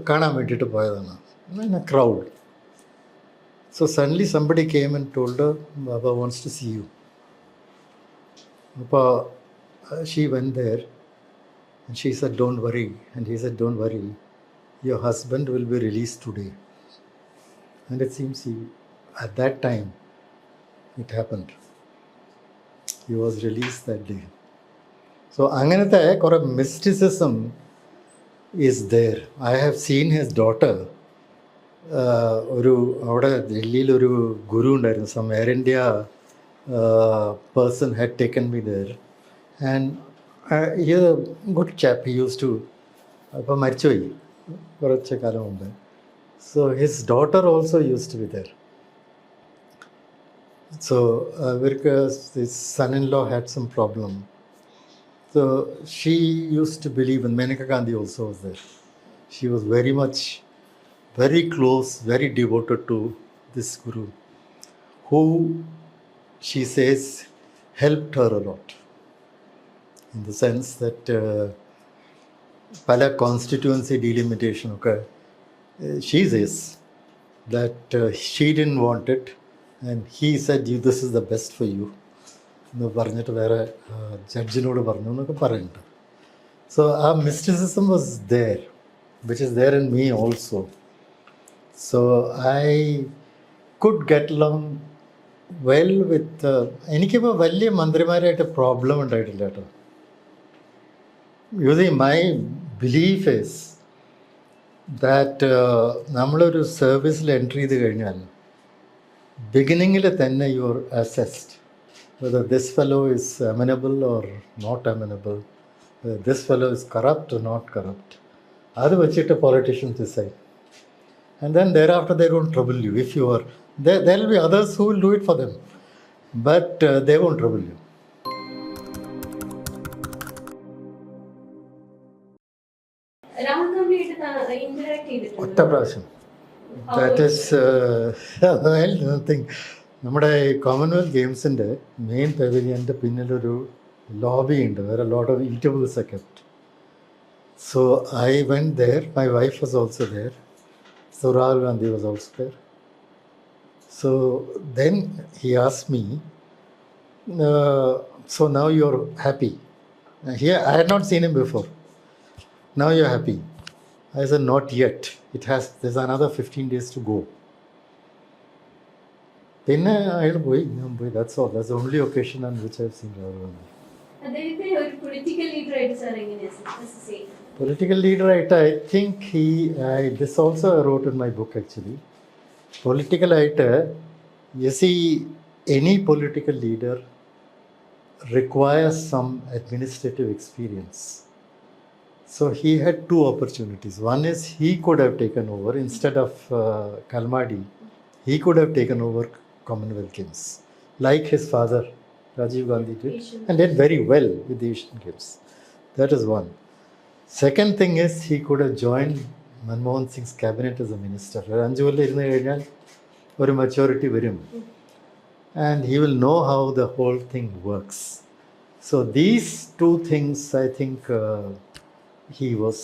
കാണാൻ വേണ്ടിയിട്ട് പോയതാണ്, crowd. So suddenly somebody came and told her, Baba wants to see you. അപ്പോൾ she went there and she said, don't worry. And he said, don't worry, your husband will be released today. And it seems at that time it happened. He was released that day. So അങ്ങനത്തെ കുറേ mysticism is there. I have seen his daughter. അവിടെ ഡൽഹിയിലൊരു ഗുരു ഉണ്ടായിരുന്നു, some Air India person had taken me there. And he is a good chap. He used to, അപ്പോൾ മരിച്ചുപോയി കുറച്ച് കാലം മുമ്പ്. So his daughter also used to be there. So his son-in-law had some problem. So she used to believe, and Maneka Gandhi also was there. She was very close, very devoted to this guru, who she says helped her a lot. In the sense that pala constituency delimitation, okay, she says that she didn't want it, and he said, this is the best for you. എന്ന് പറഞ്ഞിട്ട് വേറെ ജഡ്ജിനോട് പറഞ്ഞു എന്നൊക്കെ പറയുന്നുണ്ട്. So our mysticism was there, which is there in me also. So I could get along well with എനിക്കിപ്പോൾ വലിയ മന്ത്രിമാരായിട്ട് problem ഉണ്ടായിട്ടില്ല കേട്ടോ. My belief is that നമ്മളൊരു സർവീസിൽ എൻട്രി ചെയ്ത് കഴിഞ്ഞാൽ ബിഗിനിങ്ങിൽ തന്നെ you are assessed whether this fellow is amenable or not amenable, whether this fellow is corrupt or not corrupt. അത് വെച്ചിട്ട് politicians decide. And then thereafter they don't trouble you. If you are, there will be others who will do it for them, but they won't trouble you. Rahul ഗാന്ധിയായിട്ട് interact ചെയ്തിട്ടുണ്ട് ഒറ്റ പ്രാവശ്യം. That is thing. നമ്മുടെ Commonwealth ഗെയിംസിൻ്റെ main പെവിലിയൻ്റെ പിന്നിലൊരു lobby ഉണ്ട്, വേറെ ലോട്ട് ഓഫ് ഈറ്റബിൾസ് ഒക്കെ. So I went there, my wife was also there, so Rahul Gandhi was also there. So then he asked me, so now you are happy? I had not seen him before. Now you're happy? I said, not yet. There's another 15 days to go. പിന്നെ അയാൾ പോയി, ഞാൻ പോയി. That's all. That's the only occasion on which I've seen Rahul Gandhi. അദ്ദേഹത്തെ ഒരു political leader ആയിട്ട് sir എങ്ങനെയാണ്? Political leader, I think this also I wrote in my book actually. Political leader, you see, any political leader requires some administrative experience. So he had two opportunities. One is he could have taken over instead of Kalmadi. He could have taken over Commonwealth Games, like his father Rajiv Gandhi did, and did very well with the Asian Games. That is one. Second thing is he could have joined Manmohan Singh's cabinet as a minister. അഞ്ചു കൊല്ലം ഇരുന്ന് കഴിഞ്ഞാൽ ഒരു maturity വരും, and he will know how the whole thing works. So these two things, I think he was.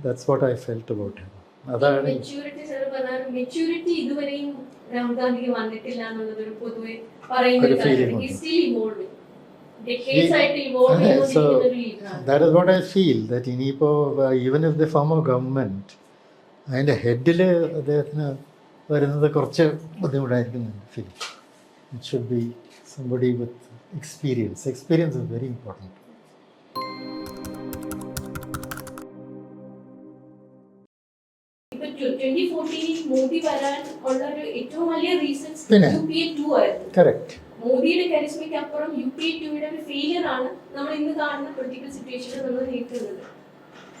That's what I felt about him. അതാണ് maturity sir പറഞ്ഞാൽ maturity ഇതുവരെയും രാഹുൽ ഗാന്ധിക്ക് വന്നിട്ടില്ല എന്നുള്ളതൊരു പൊതുവെ പറയുന്ന ഒരു കാര്യമാണ്. He's still evolving. Decades ആയിട്ട് evolve ചെയ്തുകൊണ്ടിരിക്കുന്ന ഒരു ലീഡറാണ്. That is what I feel, that ഇനിയിപ്പോൾ even if they form a government, അതിൻ്റെ ഹെഡിൽ അദ്ദേഹത്തിന് വരുന്നത് കുറച്ച് ബുദ്ധിമുട്ടായിരിക്കും feel. It should be somebody with experience. Experience is very important. ഇപ്പൊ 2014 മോദി വരാൻ ഉള്ള ഒരു ഏറ്റവും വലിയ റീസൺസ് പിന്നെ? UPA 2 ആയിരുന്നു. Correct. മോദിയുടെ കരിസ്മയ്ക്ക് അപ്പുറം UPA 2യുടെ ഒരു ഫെയിലിയർ ആണ് നമ്മൾ ഇന്ന് കാണുന്ന പൊളിറ്റിക്കൽ സിറ്റുവേഷനിൽ നമ്മൾ നേരിടുന്നത്.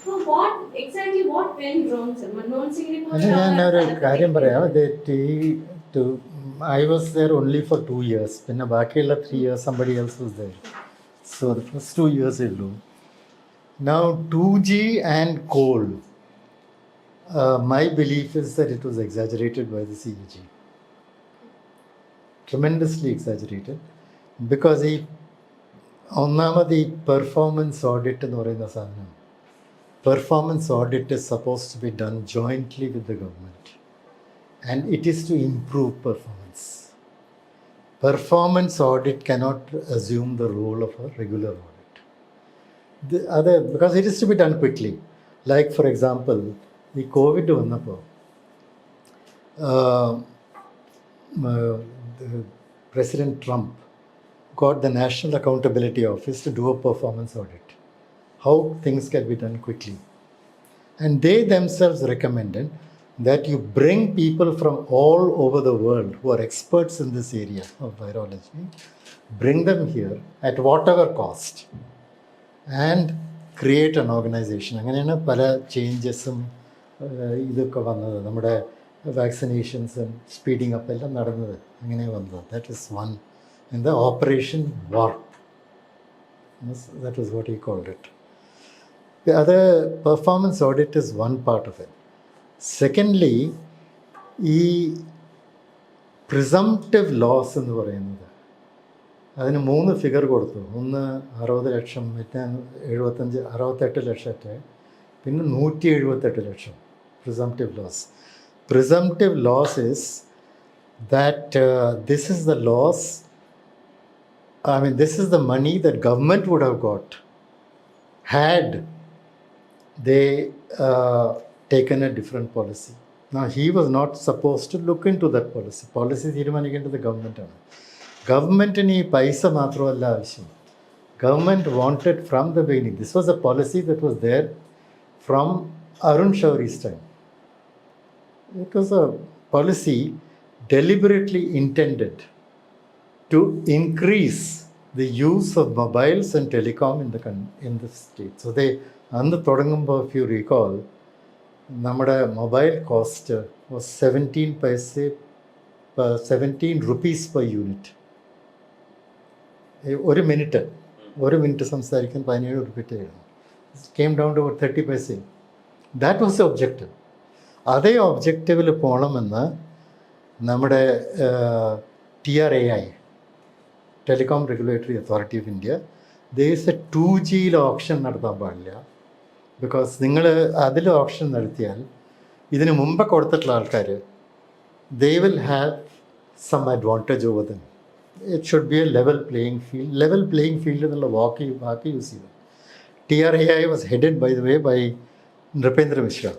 So what exactly went wrong, sir? Manmohan സിംഗിനെ പോലെ ഞാൻ ഒരു കാര്യം പറയാം. I was there only for 2 years. പിന്നെ ബാക്കിയുള്ള 3 years somebody else was there. So the first 2 years I do. Now 2G and coal. My belief is that it was exaggerated by the CAG. Tremendously exaggerated. Because ഒന്നാമത് ഈ performance audit എന്ന് പറയുന്ന സാധനം, performance audit is supposed to be done jointly with the government, and it is to improve performance. Performance audit cannot assume the role of a regular audit. Because it is to be done quickly. Like for example, the COVID vannappo, President Trump got the National Accountability Office to do a performance audit. How things can be done quickly. And they themselves recommended that you bring people from all over the world who are experts in this area of virology, bring them here at whatever cost, and create an organization. അങ്ങനെയാണ് പല ചേഞ്ചസും ഇതൊക്കെ വന്നത്. നമ്മുടെ വാക്സിനേഷൻസും speeding up എല്ലാം നടന്നത് അങ്ങനെ വന്നത്. That is one in the operation വാർപ്പ്. That was what he called it. The other performance audit is one part of it. Secondly, ഈ പ്രിസംപ്റ്റീവ് ലോസ് എന്ന് പറയുന്നത്, അതിന് 3 ഫിഗർ കൊടുത്തു. ഒന്ന് 60 ലക്ഷം, പിന്നെ 68 ലക്ഷത്തെ, പിന്നെ 178 ലക്ഷം presumptive loss. Presumptive loss is that this is the loss, this is the money that government would have got had they taken a different policy. Now, he was not supposed to look into that policy. Policy തീരുമാനിക്കേണ്ടത് ഗവൺമെൻറ്റാണ്. ഗവൺമെൻറ്റിന് ഈ പൈസ മാത്രമല്ല ആവശ്യം. Government wanted from the beginning. This was a policy that was there from Arun Shoury's time. It was a policy deliberately intended to increase the use of mobiles and telecom in the state. So they, അന്ന് തുടങ്ങുമ്പോൾ if you recall, നമ്മുടെ mobile cost was 17 rupees per unit. ഒരു minute സംസാരിക്കാൻ 17 രൂപയായിരുന്നു. Came down to about 30 paise. That was the objective. അതേ ഒബ്ജക്റ്റീവിൽ പോകണമെന്ന് നമ്മുടെ TRAI, Telecom Regulatory Authority of India, there's a 2Gയിൽ ഓപ്ഷൻ നടത്താൻ പാടില്ല. ബിക്കോസ് നിങ്ങൾ അതിൽ ഓപ്ഷൻ നടത്തിയാൽ ഇതിന് മുമ്പ് കൊടുത്തിട്ടുള്ള ആൾക്കാർ they will have some advantage over them. It should be a level playing field. Level playing field എന്നുള്ള വാക്ക് യൂസ് ചെയ്തു. TRAI was headed, by the way, by Nripendra Mishra,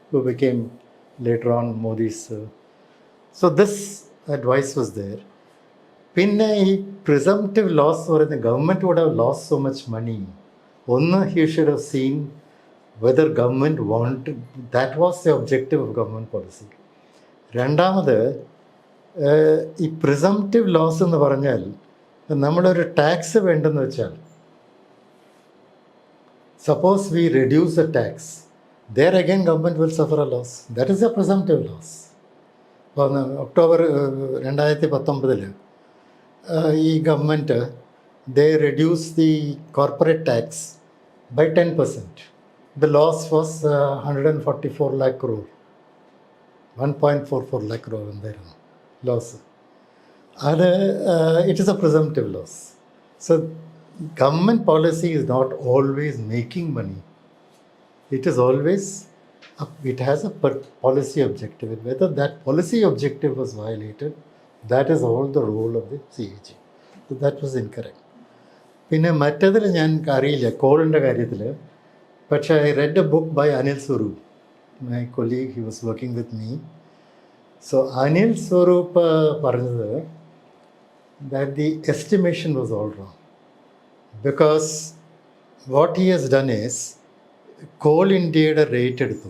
who became later on Modi's. So this advice was there. പിന്നെ ഈ presumptive loss പറയുന്ന government would have lost so much money. ഒന്ന്, he should have seen whether government wanted, that was the objective of government policy. രണ്ടാമത്, ഈ presumptive loss എന്ന് പറഞ്ഞാൽ നമ്മളൊരു tax വേണ്ടെന്ന് വെച്ചാൽ, suppose we reduce the tax, there again government will suffer a loss. That is a presumptive loss. ഇപ്പോൾ October 2019 ഈ government they reduced the corporate tax by 10%. The loss was 144 lakh crore. 1.44 lakh crore എന്തായിരുന്നു loss. അത് it is a presumptive loss. So government policy is not always making money. It is always, it has a policy objective. Whether that policy objective was violated, that is all the role of the CAG. So that was incorrect. പിന്നെ മറ്റതിൽ ഞാൻ അറിയില്ല കോളിൻ്റെ കാര്യത്തിൽ, പക്ഷേ I read a book by Anil Swarup, my colleague, he was working with me. So Anil Swarup പറഞ്ഞത് that the estimation was all wrong. Because what he has done is, Coal India'യുടെ rate എടുത്തു.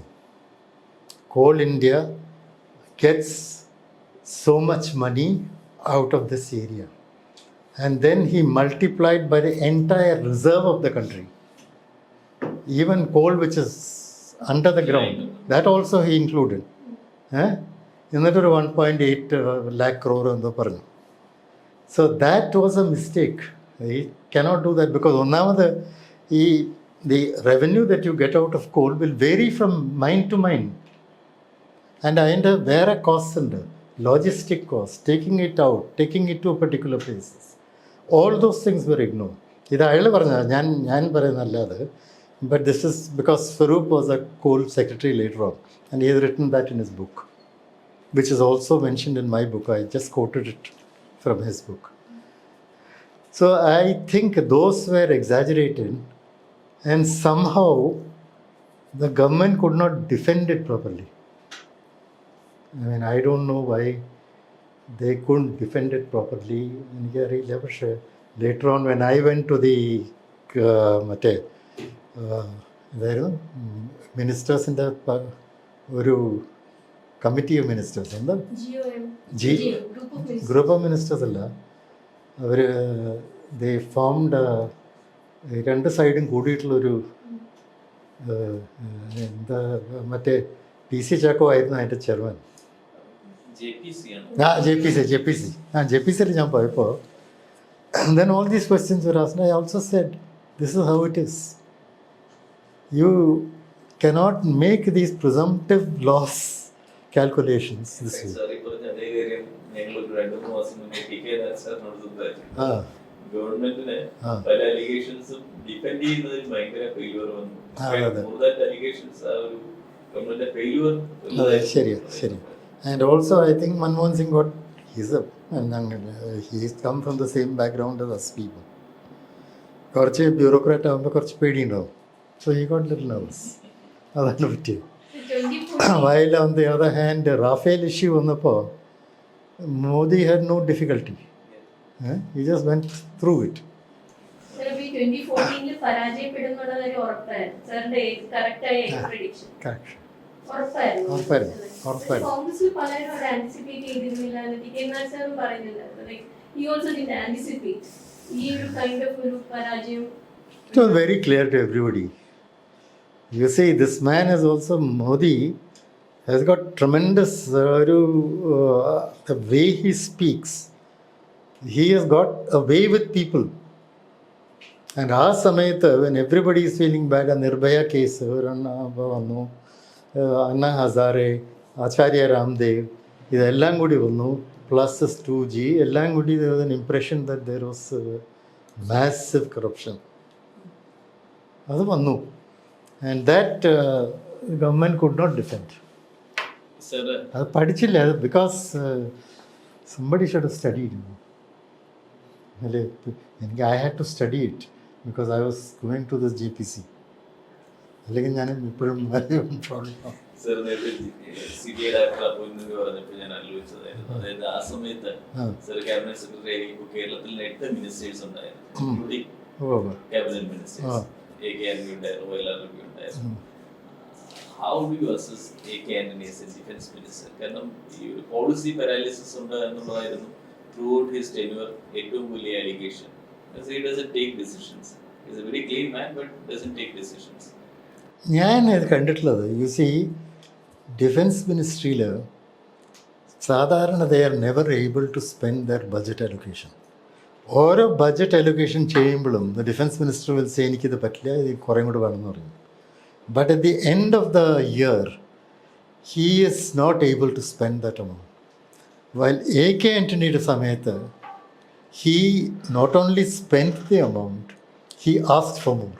Coal India gets so much money out of this area. And then he multiplied by the entire reserve of the country. Even coal which is under the ground, that also he included. എന്നിട്ടൊരു 1.8 lakh crore എന്തോ പറഞ്ഞു. So that was a mistake. He cannot do that because ഒന്നാമത് the revenue that you get out of coal will vary from mine to mine. And അതിൻ്റെ വേറെ cost ഉണ്ട്, logistic cost, taking it out, taking it to particular places. All those things were ignored. ഇത് അയാൾ പറഞ്ഞത്, ഞാൻ പറയുന്നതല്ലാതെ. But this is because Swarup was a coal secretary later on, and he has written that in his book, which is also mentioned in my book. I just quoted it from his book. So I think those were exaggerated, and somehow the government could not defend it properly. I mean, I don't know why they couldn't defend it properly. പക്ഷേ later on when I went to the മറ്റേ ഇതായിരുന്നു മിനിസ്റ്റേഴ്സിൻ്റെ ഒരു committee of ministers, എന്താ group of ministers അല്ല, അവർ ദേ formed, രണ്ട് സൈഡും കൂടിയിട്ടുള്ളൊരു എന്താ മറ്റേ PC ചാക്കോ ആയിരുന്നു അതിൻ്റെ ചെയർമാൻ. JPC ഞാൻ പോയപ്പോൾ then all these questions were asked. I also said, this is how it is. You cannot make these presumptive loss calculations this way. ഗവൺമെന്റിന് പല അലിഗേഷൻസും ഡിഫെൻഡ് ചെയ്യുന്നതിൽ ഭയങ്കര ഫെയിലുവർ വന്നു. ശരി. And also I think Manmohan Singh got, he's come from the same background as us people. കുറച്ച് bureaucrat ആകുമ്പോൾ കുറച്ച് പേടിയുണ്ടാവും. So he got little nervous. അതാണ് പറ്റിയത്. While on the other hand, Rafale issue വന്നപ്പോൾ Modi had no difficulty. He just went through it. പരാജയപ്പെടുന്നുള്ള ഒരു ഉറപ്പായിരുന്നു സാറിന്റെ correct ആയ prediction. Correct. ഉറപ്പായിരുന്നു. ഉറപ്പായിരുന്നു. അല്ലേ? ഉറപ്പായിരുന്നു. കോൺഗ്രസിൽ പലരും അത് ആന്റിസിപ്പേറ്റ് ചെയ്തിരുന്നില്ല എന്ന് ടി.കെ. നായർ പറയുന്നുണ്ടായിരുന്നു. Like, he also didn't anticipate ഈ ഒരു കൈൻഡ് ഓഫ് ഒരു പരാജയം. It was very clear to everybody. You see, this man is also, Modi has got tremendous, the way he speaks. He has got a way with people. And ആ സമയത്ത് when everybody is feeling bad, ആ Nirbhaya case വന്നു, അണ്ണ ഹസാരെ, ആചാര്യ രാംദേവ്, ഇതെല്ലാം കൂടി വന്നു, plus 2G, എല്ലാം കൂടി there was an impression that there was massive corruption. അത് വന്നു. And that government could not defend. Sir, അത് പഠിച്ചില്ല. അത് because somebody should have studied. അല്ലേ, എനിക്ക് I had to study it because I was going to this GPC. അല്ലെങ്കിൽ ഞാൻ ഇപ്പോഴും പ്രോബ്ലം. സർ നേരത്തെ CBI ഡയറക്ടർ അപ്പോയിന്റ്മെന്റ് പറഞ്ഞപ്പോൾ ഞാൻ ആലോചിച്ചതായിരുന്നു. അതായത് ആ സമയത്ത് സർ ക്യാബിനറ്റ് സെക്രട്ടറി ആയിരിക്കും കേരളത്തിൽ 8 മിനിസ്റ്റേഴ്സ് ഉണ്ടായിരുന്നു, including cabinet ministers. AK Antony ഉണ്ടായിരുന്നു, വയലാർ രവി ഉണ്ടായിരുന്നു. How do you assess AK Antony as a defence minister? കാരണം ഈ ഒരു പോളിസി പാരാലിസിസ് ഉണ്ട് എന്നുള്ളതായിരുന്നു ത്രൂ ഔട്ട് ഹിസ് ടെന്യൂർ ഏറ്റവും വലിയ allegation. He doesn't take decisions. He's a very clean man but doesn't take decisions. ഞാൻ ഇത് കണ്ടിട്ടുള്ളത്, യു സി, ഡിഫൻസ് മിനിസ്ട്രിയിൽ സാധാരണ they are never able to spend their budget allocation. ഓരോ ബഡ്ജറ്റ് അലൊക്കേഷൻ ചെയ്യുമ്പോഴും the defence minister will say എനിക്കിത് പറ്റില്ല, ഇത് കുറേ കൂടി വേണമെന്ന് പറയും. But at the end of the year he is not able to spend that amount. While AK ആൻ്റണിയുടെ സമയത്ത് he not only spent the amount, he asked for more,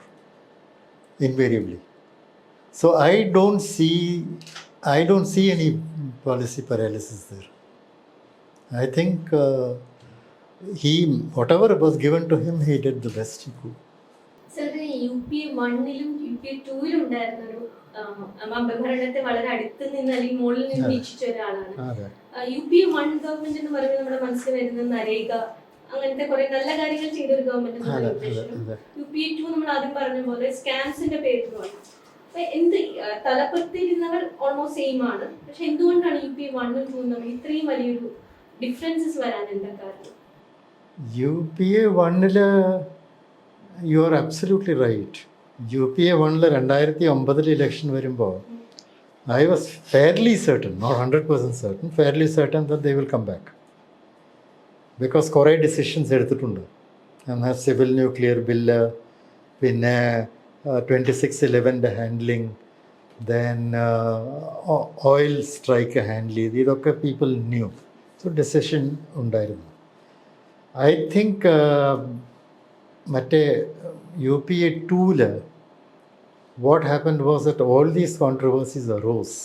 invariably. So I don't see any policy paralysis there. I think whatever was given to him, he did the best he could. Sir, UPA 1-ലും UPA 2-ലും ഉണ്ടായിരുന്ന ഒരു ഭരണത്തെ വളരെ അടുത്ത് നിന്ന് അല്ലെങ്കിൽ മുകളിൽ നിന്ന് വീക്ഷിച്ച ഒരാളാണ്. UPA 1 ഗവൺമെന്റ് എന്ന് പറയുമ്പോൾ നമ്മുടെ മനസ്സിൽ വരുന്ന നരേഗ, അങ്ങനത്തെ കുറെ നല്ല കാര്യങ്ങൾ ചെയ്ത ഒരു ഗവൺമെന്റ് എന്നുള്ള ഇംപ്രഷനും, UPA 2 നമ്മൾ ആദ്യം പറഞ്ഞ പോലെ സ്കാംസിന്റെ പേരിലുമാണ്. അപ്പൊ എന്ത് തലപ്പത്തിരുന്നവർ ഓൾമോസ്റ്റ് സെയിം ആണ്, പക്ഷെ എന്തുകൊണ്ടാണ് UPA 1-ഉം 2-ഉം തമ്മിൽ ഇത്രയും വലിയൊരു ഡിഫറൻസസ് വരാൻ എന്താ കാരണം? UPA 1-ൽ you are absolutely right. UPA 1-ൽ 2009 ഇലക്ഷൻ വരുമ്പോൾ I was fairly certain, not 100% certain, fairly certain that they will come back. Because കുറേ ഡിസിഷൻസ് എടുത്തിട്ടുണ്ട്. എന്നാൽ സിവിൽ ന്യൂക്ലിയർ ബില്ല്, പിന്നെ 2611 handling, then oil strike handle ചെയ്ത്, ഇതൊക്കെ പീപ്പിൾ ന്യൂ. സോ ഡിസിഷൻ ഉണ്ടായിരുന്നു. I think മറ്റേ UPA 2-ൽ what happened was that all these controversies arose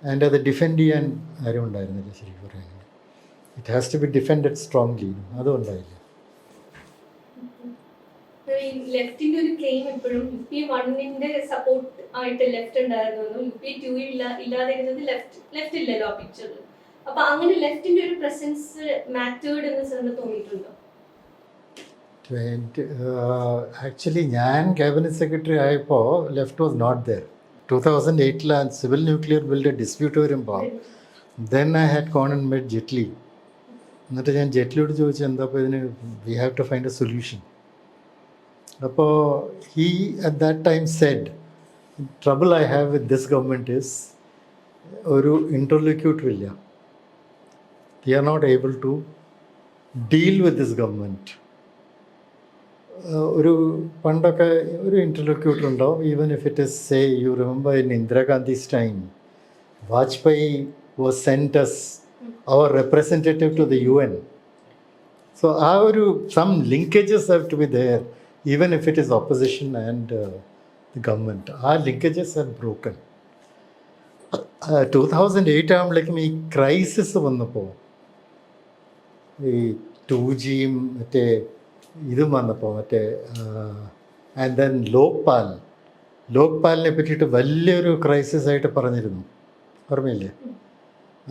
and അത് ഡിഫെൻഡ് ചെയ്യാൻ ആരും ഉണ്ടായിരുന്നില്ല ശരിക്കും പറയാൻ. It has to be defended strongly. അതുകൊണ്ടായില്ല. ലെഫ്റ്റിന്റെ ഒരു ക്ലെയിം എപ്പോഴും UPA 1-ന്റെ സപ്പോർട്ട് ആയിട്ട് ലെഫ്റ്റ് ഉണ്ടായിരുന്നു, UPA 2 ഇല്ലാതിരുന്നത് ലെഫ്റ്റ് ഇല്ലല്ലോ ആ പിക്ചറിൽ. അപ്പൊ അങ്ങനെ ലെഫ്റ്റിന്റെ ഒരു പ്രസൻസ് മാറ്റേർഡ് എന്ന് സാറിന് തോന്നിയിട്ടുണ്ടോ? ആക്ച്വലി ഞാൻ ക്യാബിനറ്റ് സെക്രട്ടറി ആയപ്പോൾ ലെഫ്റ്റ് വാസ് നോട്ട് ദെയർ. 2008-ൽ സിവിൽ ന്യൂക്ലിയർ ബില്ലിൻ്റെ ഡിസ്പ്യൂട്ട് വരുമ്പോൾ then I had gone and met Jaitley. എന്നിട്ട് ഞാൻ ജെറ്റ്ലിയോട് ചോദിച്ചു, എന്താ അപ്പോൾ ഇതിന് we have to find a solution. അപ്പോൾ he at that time said, trouble I have with this government is ഒരു ഇൻ്റർലോക്യൂട്ടർ ഇല്ല. We are not able to deal with this government. ഒരു പണ്ടൊക്കെ ഒരു ഇൻ്റർലോക്യൂട്ടർ ഉണ്ടാവും. Even if it is say you remember in ഇന്ദിരാഗാന്ധിസ് time Vajpayee was cent us our representative to the UN. So some linkages have to be there, even if it is opposition and the government. Our linkages are broken. 2008 ആകുമ്പോഴേക്കും ഈ crisis വന്നപ്പോൾ, ഈ 2Gയും മറ്റേ ഇതും വന്നപ്പോൾ, മറ്റേ and then ലോക്പാലിനെ പറ്റിയിട്ട് വലിയൊരു ക്രൈസിസ് ആയിട്ട് പറഞ്ഞിരുന്നു, ഓർമ്മയില്ലേ?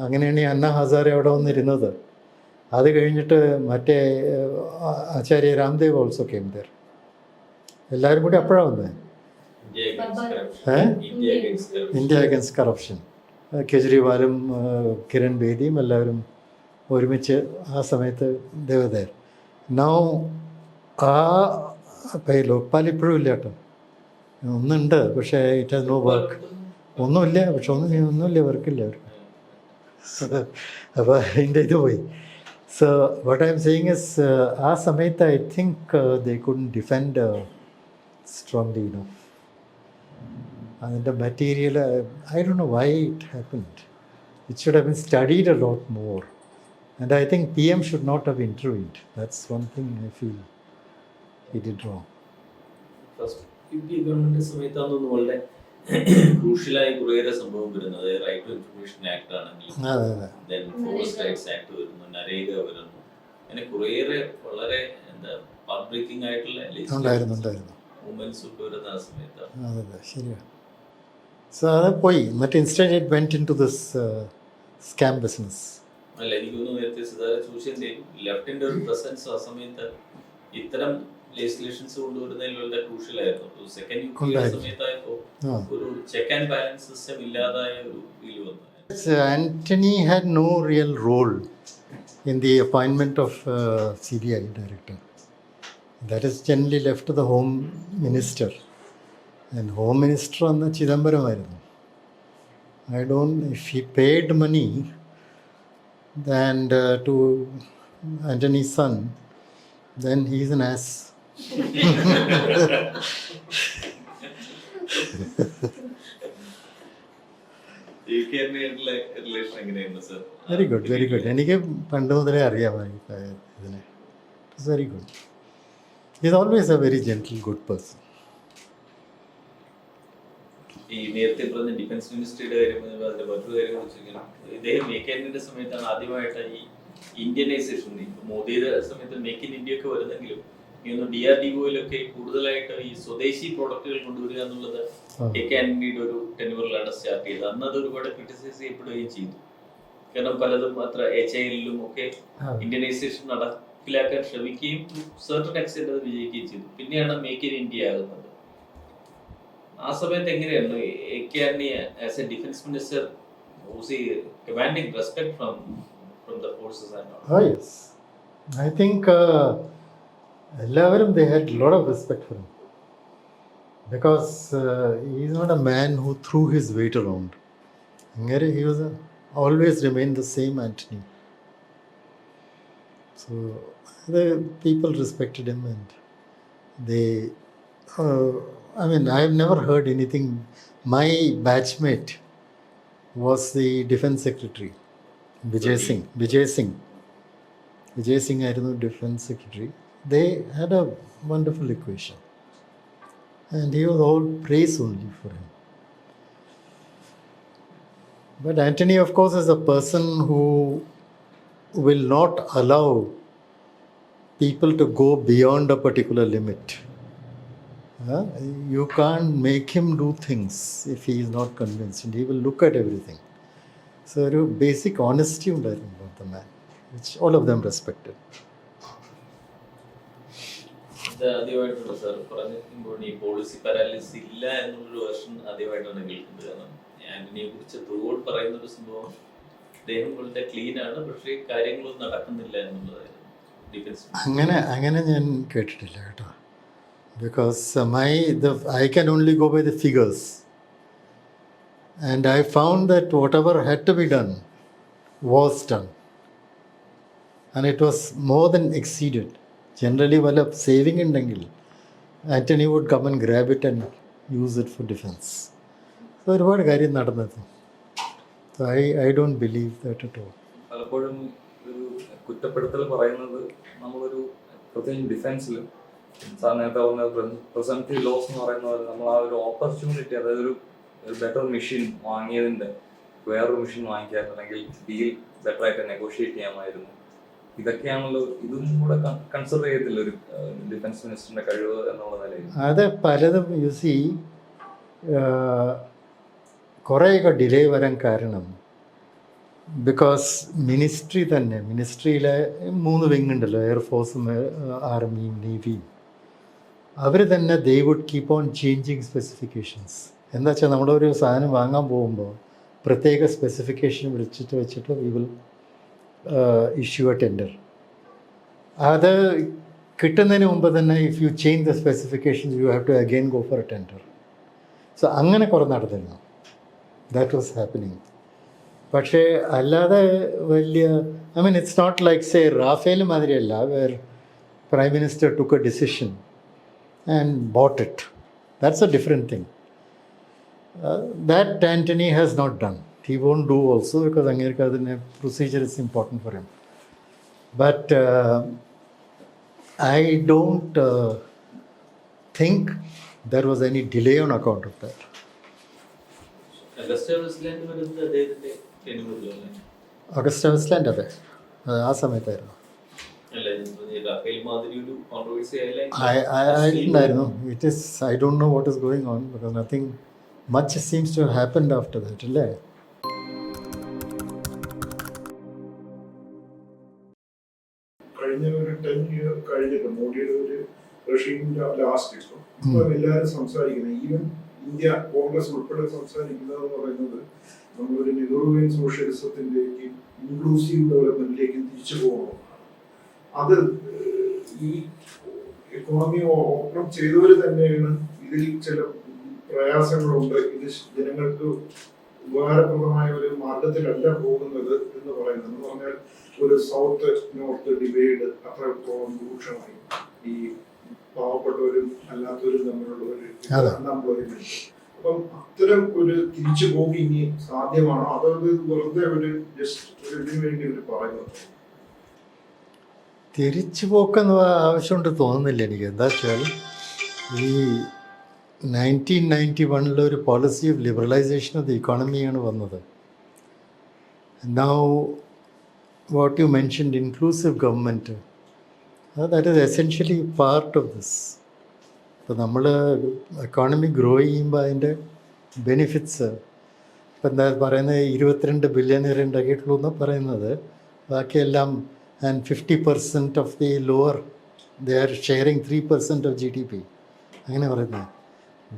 അങ്ങനെയാണ് ഈ അണ്ണ ഹസാരെ അവിടെ വന്നിരുന്നത്. അത് കഴിഞ്ഞിട്ട് മറ്റേ Acharya Ramdev also came there. എല്ലാവരും കൂടി അപ്പോഴാണ് വന്നത്. India Against Corruption. കെജ്രിവാളും കിരൺ ബേദിയും എല്ലാവരും ഒരുമിച്ച് ആ സമയത്ത് ദേവതേർ. നൗ ആ ലോക്പാൽ ഇപ്പോഴും ഇല്ല കേട്ടോ. ഒന്നുണ്ട്, പക്ഷേ ഇറ്റ് ഹാസ് നോ വർക്ക്. ഒന്നുമില്ല, പക്ഷെ ഒന്നുമില്ല, വർക്കില്ല അവർക്ക്. അപ്പോൾ അതിൻ്റെ ഇത് പോയി. So what I am saying is, ആ സമയത്ത് I think they couldn't defend strongly enough. അതിൻ്റെ material I don't know why it happened. It should have been studied a lot more. And I think PM should not have intervened. That's one thing I feel he did wrong. First UP government സമയത്താണെന്ന് വളരെ ക്രൂഷ്യലായി കുറേയേറെ സംഭവം വരുന്നത്. Right to Information Act ആണെങ്കിലും, then Forest Rights Act വരുന്നു, നരേഗ വരുന്നു, അങ്ങനെ കുറേയേറെ വളരെ ബ്രേക്കിംഗ് ആയിട്ടുള്ള മൂവ്മെന്റ്സ് ഒക്കെ വരുന്ന ആ സമയത്താണ്. അതെ, ശരിയാണ്. സോ അത് പോയി. എന്നിട്ട് instant it went into this scam business. അല്ല, എനിക്ക് തോന്നുന്നു നേരത്തെ സിതാര ചോദിച്ചതിന്റെയും ലെഫ്റ്റിന്റെ ഒരു പ്രസൻസ് ആ സമയത്ത് ഇത്തരം ലെജിസ്ലേഷൻസ് കൊണ്ടുവരുന്നതിൽ വളരെ ക്രൂഷ്യൽ ആയിരുന്നു. സെക്കൻഡ് യുപി സമയത്തായപ്പോൾ ഒരു ചെക്ക് ആൻഡ് ബാലൻസ് സിസ്റ്റം ഇല്ലാതായ ഒരു ഫീൽ വന്നു. Antony had no real role in the appointment of CBI director. That is generally left to the Home Minister. And Home Minister അന്ന് ചിദംബരമായിരുന്നു. If he paid money and to Antony's son, then he is an ass. Very good, very good. എനിക്ക് പണ്ട് മുതലേ അറിയാം ഇതിനെ. It's very good. Is always A very gentle good person. ഈ നേരത്തെ പറഞ്ഞ defence മിനിസ്ട്രിയുടെ കാര്യം, അതിന്റെ മറ്റൊരു കാര്യം വെച്ചിരിക്കണം. ഇദ്ദേഹം മേക്ക് ഇൻ ഇന്ത്യ സമയത്താണ് ആദ്യമായിട്ട് ഈ ഇന്ത്യനൈസേഷൻ. മോദിയുടെ സമയത്ത് മേക്ക് ഇൻ ഇന്ത്യ ഒക്കെ വരുന്നെങ്കിലും DRDOയിലൊക്കെ കൂടുതലായിട്ട് ഈ സ്വദേശി പ്രോഡക്റ്റുകൾ കൊണ്ടുവരിക എന്നുള്ളത് ആന്റണിയുടെ ഒരു ടെന്യൂറിലാണ് സ്റ്റാർട്ട് ചെയ്തത്. അന്ന് അത് ഒരുപാട് ക്രിട്ടിസൈസ് ചെയ്യപ്പെടുകയും ചെയ്തു. കാരണം പലതും അത്ര HIL-ലും ഒക്കെ ഇന്ത്യനൈസേഷൻ നടപ്പിലാക്കാൻ ശ്രമിക്കുകയും സർട്ടൺ എക്സ്റ്റെന്റ് അത് വിജയിക്കുകയും ചെയ്തു. പിന്നെയാണ് മേക്ക് ഇൻ ഇന്ത്യ ആകുന്നത്. ആ സമയത്ത് എങ്ങനെയായിരുന്നു Antony as a defence minister commanding respect from the forces and all? Oh yes, I think എല്ലാവരും they had a lot of respect for him because he is not a man who threw his weight around. He was always remained the same Antony. So the people respected him, and they I mean, I have never heard anything. My batchmate was the defense secretary, Vijay Singh ആയിരുന്നു defense secretary. They had a wonderful equation, and he was all praise only for him. But Antony, of course, is a person who will not allow people to go beyond a particular limit. You can't make him do things if he is not convinced, and he will look at everything. So a basic honesty ഉണ്ടായിരുന്നു about the man, which all of them respected. ആദ്യമായിട്ടുണ്ട് sir പറഞ്ഞിരിക്കുമ്പോൾ ഈ policy paralysis ഇല്ല എന്നുള്ളൊരു version ആദ്യമായിട്ടാണ് കേൾക്കുന്നത്. കാരണം ആന്റണിയെ കുറിച്ച് ത്രൂഔട്ട് പറയുന്ന ഒരു സംഭവം അദ്ദേഹം വളരെ ക്ലീൻ ആണ്, പക്ഷേ കാര്യങ്ങളൊന്നും നടക്കുന്നില്ല എന്നുള്ളതായിരുന്നു ഡിഫൻസ്. അങ്ങനെ ഞാൻ കേട്ടിട്ടില്ല കേട്ടോ. Because I can only go by the figures, and I found that whatever had to be done was done, and it was more than exceeded. Generally, while saving ഉണ്ടെങ്കിൽ Antony would come and grab it and use it for defense. So ഒരുപാട് കാര്യം നടന്നത്. So I don't believe that at all. പലപ്പോഴും ഒരു കുറ്റപ്പെടുത്തൽ പറയുന്നത് നമ്മളൊരു പ്രത്യേകിച്ച് ഡിഫൻസിൽ sir നേരത്തെ പറഞ്ഞ പ്രസംപ്റ്റീവ് ലോസ് എന്ന് പറയുന്ന പോലെ നമ്മൾ ആ ഒരു ഓപ്പർച്യൂണിറ്റി, അതായത് ഒരു ബെറ്റർ മെഷീൻ വാങ്ങിയതിൻ്റെ വേറൊരു മെഷീൻ വാങ്ങിക്കാൻ, അല്ലെങ്കിൽ ഡീൽ ബെറ്ററായിട്ട് നെഗോഷിയേറ്റ് ചെയ്യാമായിരുന്നു. ഇതൊക്കെയാണല്ലോ ഇതും കൂടെ കൺസിഡർ ചെയ്യത്തില്ല ഒരു ഡിഫൻസ് മിനിസ്റ്ററിന്റെ കഴിവ് എന്നുള്ള നിലയിൽ. അത് പലതും യൂസി കുറേയൊക്കെ ഡിലേ വരാൻ കാരണം ബിക്കോസ് മിനിസ്ട്രിയിലെ 3 വിങ് ഉണ്ടല്ലോ, എയർഫോഴ്സും ആർമിയും നേവിയും. അവർ തന്നെ they would keep on changing specifications. എന്താ വെച്ചാൽ നമ്മളൊരു സാധനം വാങ്ങാൻ പോകുമ്പോൾ പ്രത്യേക സ്പെസിഫിക്കേഷൻ വെച്ചിട്ട് we will issue a tender. അത് കിട്ടുന്നതിന് മുമ്പ് തന്നെ if you change the specifications you have to again go for a tender. So അങ്ങനെ കുറേ നടന്നിരുന്നു. That was happening. പക്ഷേ അല്ലാതെ വലിയ it's not like say Rafale മാതിരിയല്ല where prime minister took a decision and bought it. That's a different thing. That Antony has not done. He won't do also because America procedure is important for him. But I don't think there was any delay on account of that. Augusta Westland വരുന്നത് അദ്ദേഹത്തിന്റെ ടെനുവറിലല്ലേ? Augusta Westland അതെ ആ സമയത്തായിരുന്നു. I didn't know. I don't know what is going on because nothing much seems to have happened after that. അല്ലേ? കഴിഞ്ഞ ഒരു 10 year കഴിഞ്ഞിട്ട് മോഡിയുടെ ഒരു റഷീമിന്റെ ലാസ്റ്റ് ഇപ്പം എല്ലാവരും സംസാരിക്കുന്നത് ഈവൻ ഇന്ത്യ കോൺഗ്രസ് ഉൾപ്പെടെ സംസാരിക്കുന്നതെന്ന് പറയുന്നത് നമ്മളൊരു നെഹ്റുവിയൻ സോഷ്യലിസത്തിലേക്ക് ഇൻക്ലൂസീവ് ഡെവലപ്മെന്റിലേക്ക് തിരിച്ചു പോകണം. അത് ഈ എക്കോണമി ഓപ്പൺ ചെയ്തവർ തന്നെയാണ് ഇതിൽ ചില പ്രയാസങ്ങളുണ്ട്, ഇത് ജനങ്ങൾക്ക് ഉപകാരപ്രദമായ ഒരു മാർഗത്തിലല്ല പോകുന്നത് എന്ന് പറയുന്നത്. എന്ന് പറഞ്ഞാൽ ഒരു സൗത്ത് നോർത്ത് ഡിവൈഡ് അത്രത്തോളം രൂക്ഷമായി ഈ പാവപ്പെട്ടവരും അല്ലാത്തവരും തമ്മിലുള്ള ഒരു അൺഎംപ്ലോയ്മെന്റ്. അപ്പം അത്തരം ഒരു തിരിച്ചു പോകി ഇനി സാധ്യമാണോ അതോ വെറുതെ ഒരു ജസ്റ്റ് ഒരു ഇതിനു വേണ്ടി ഒരു പറയുന്നത്? തിരിച്ചു പോക്കെന്ന് ആവശ്യമുണ്ട് തോന്നുന്നില്ല എനിക്ക്. എന്താ വെച്ചാൽ ഈ 1991 ഒരു policy of liberalisation of the ഇക്കോണമിയാണ് വന്നത്. Now what you mentioned inclusive government, that is essentially part of this. ഇപ്പോൾ നമ്മൾ എക്കോണമി ഗ്രോ ചെയ്യുമ്പോൾ അതിൻ്റെ ബെനിഫിറ്റ്സ് ഇപ്പം എന്താ പറയുന്നത് 22 ബില്യൺ ഉണ്ടാക്കിയിട്ടുള്ളൂ എന്നാണ് പറയുന്നത്. ബാക്കിയെല്ലാം and 50% of the lower, they are sharing 3% of GDP. അങ്ങനെ പറയുന്നത്.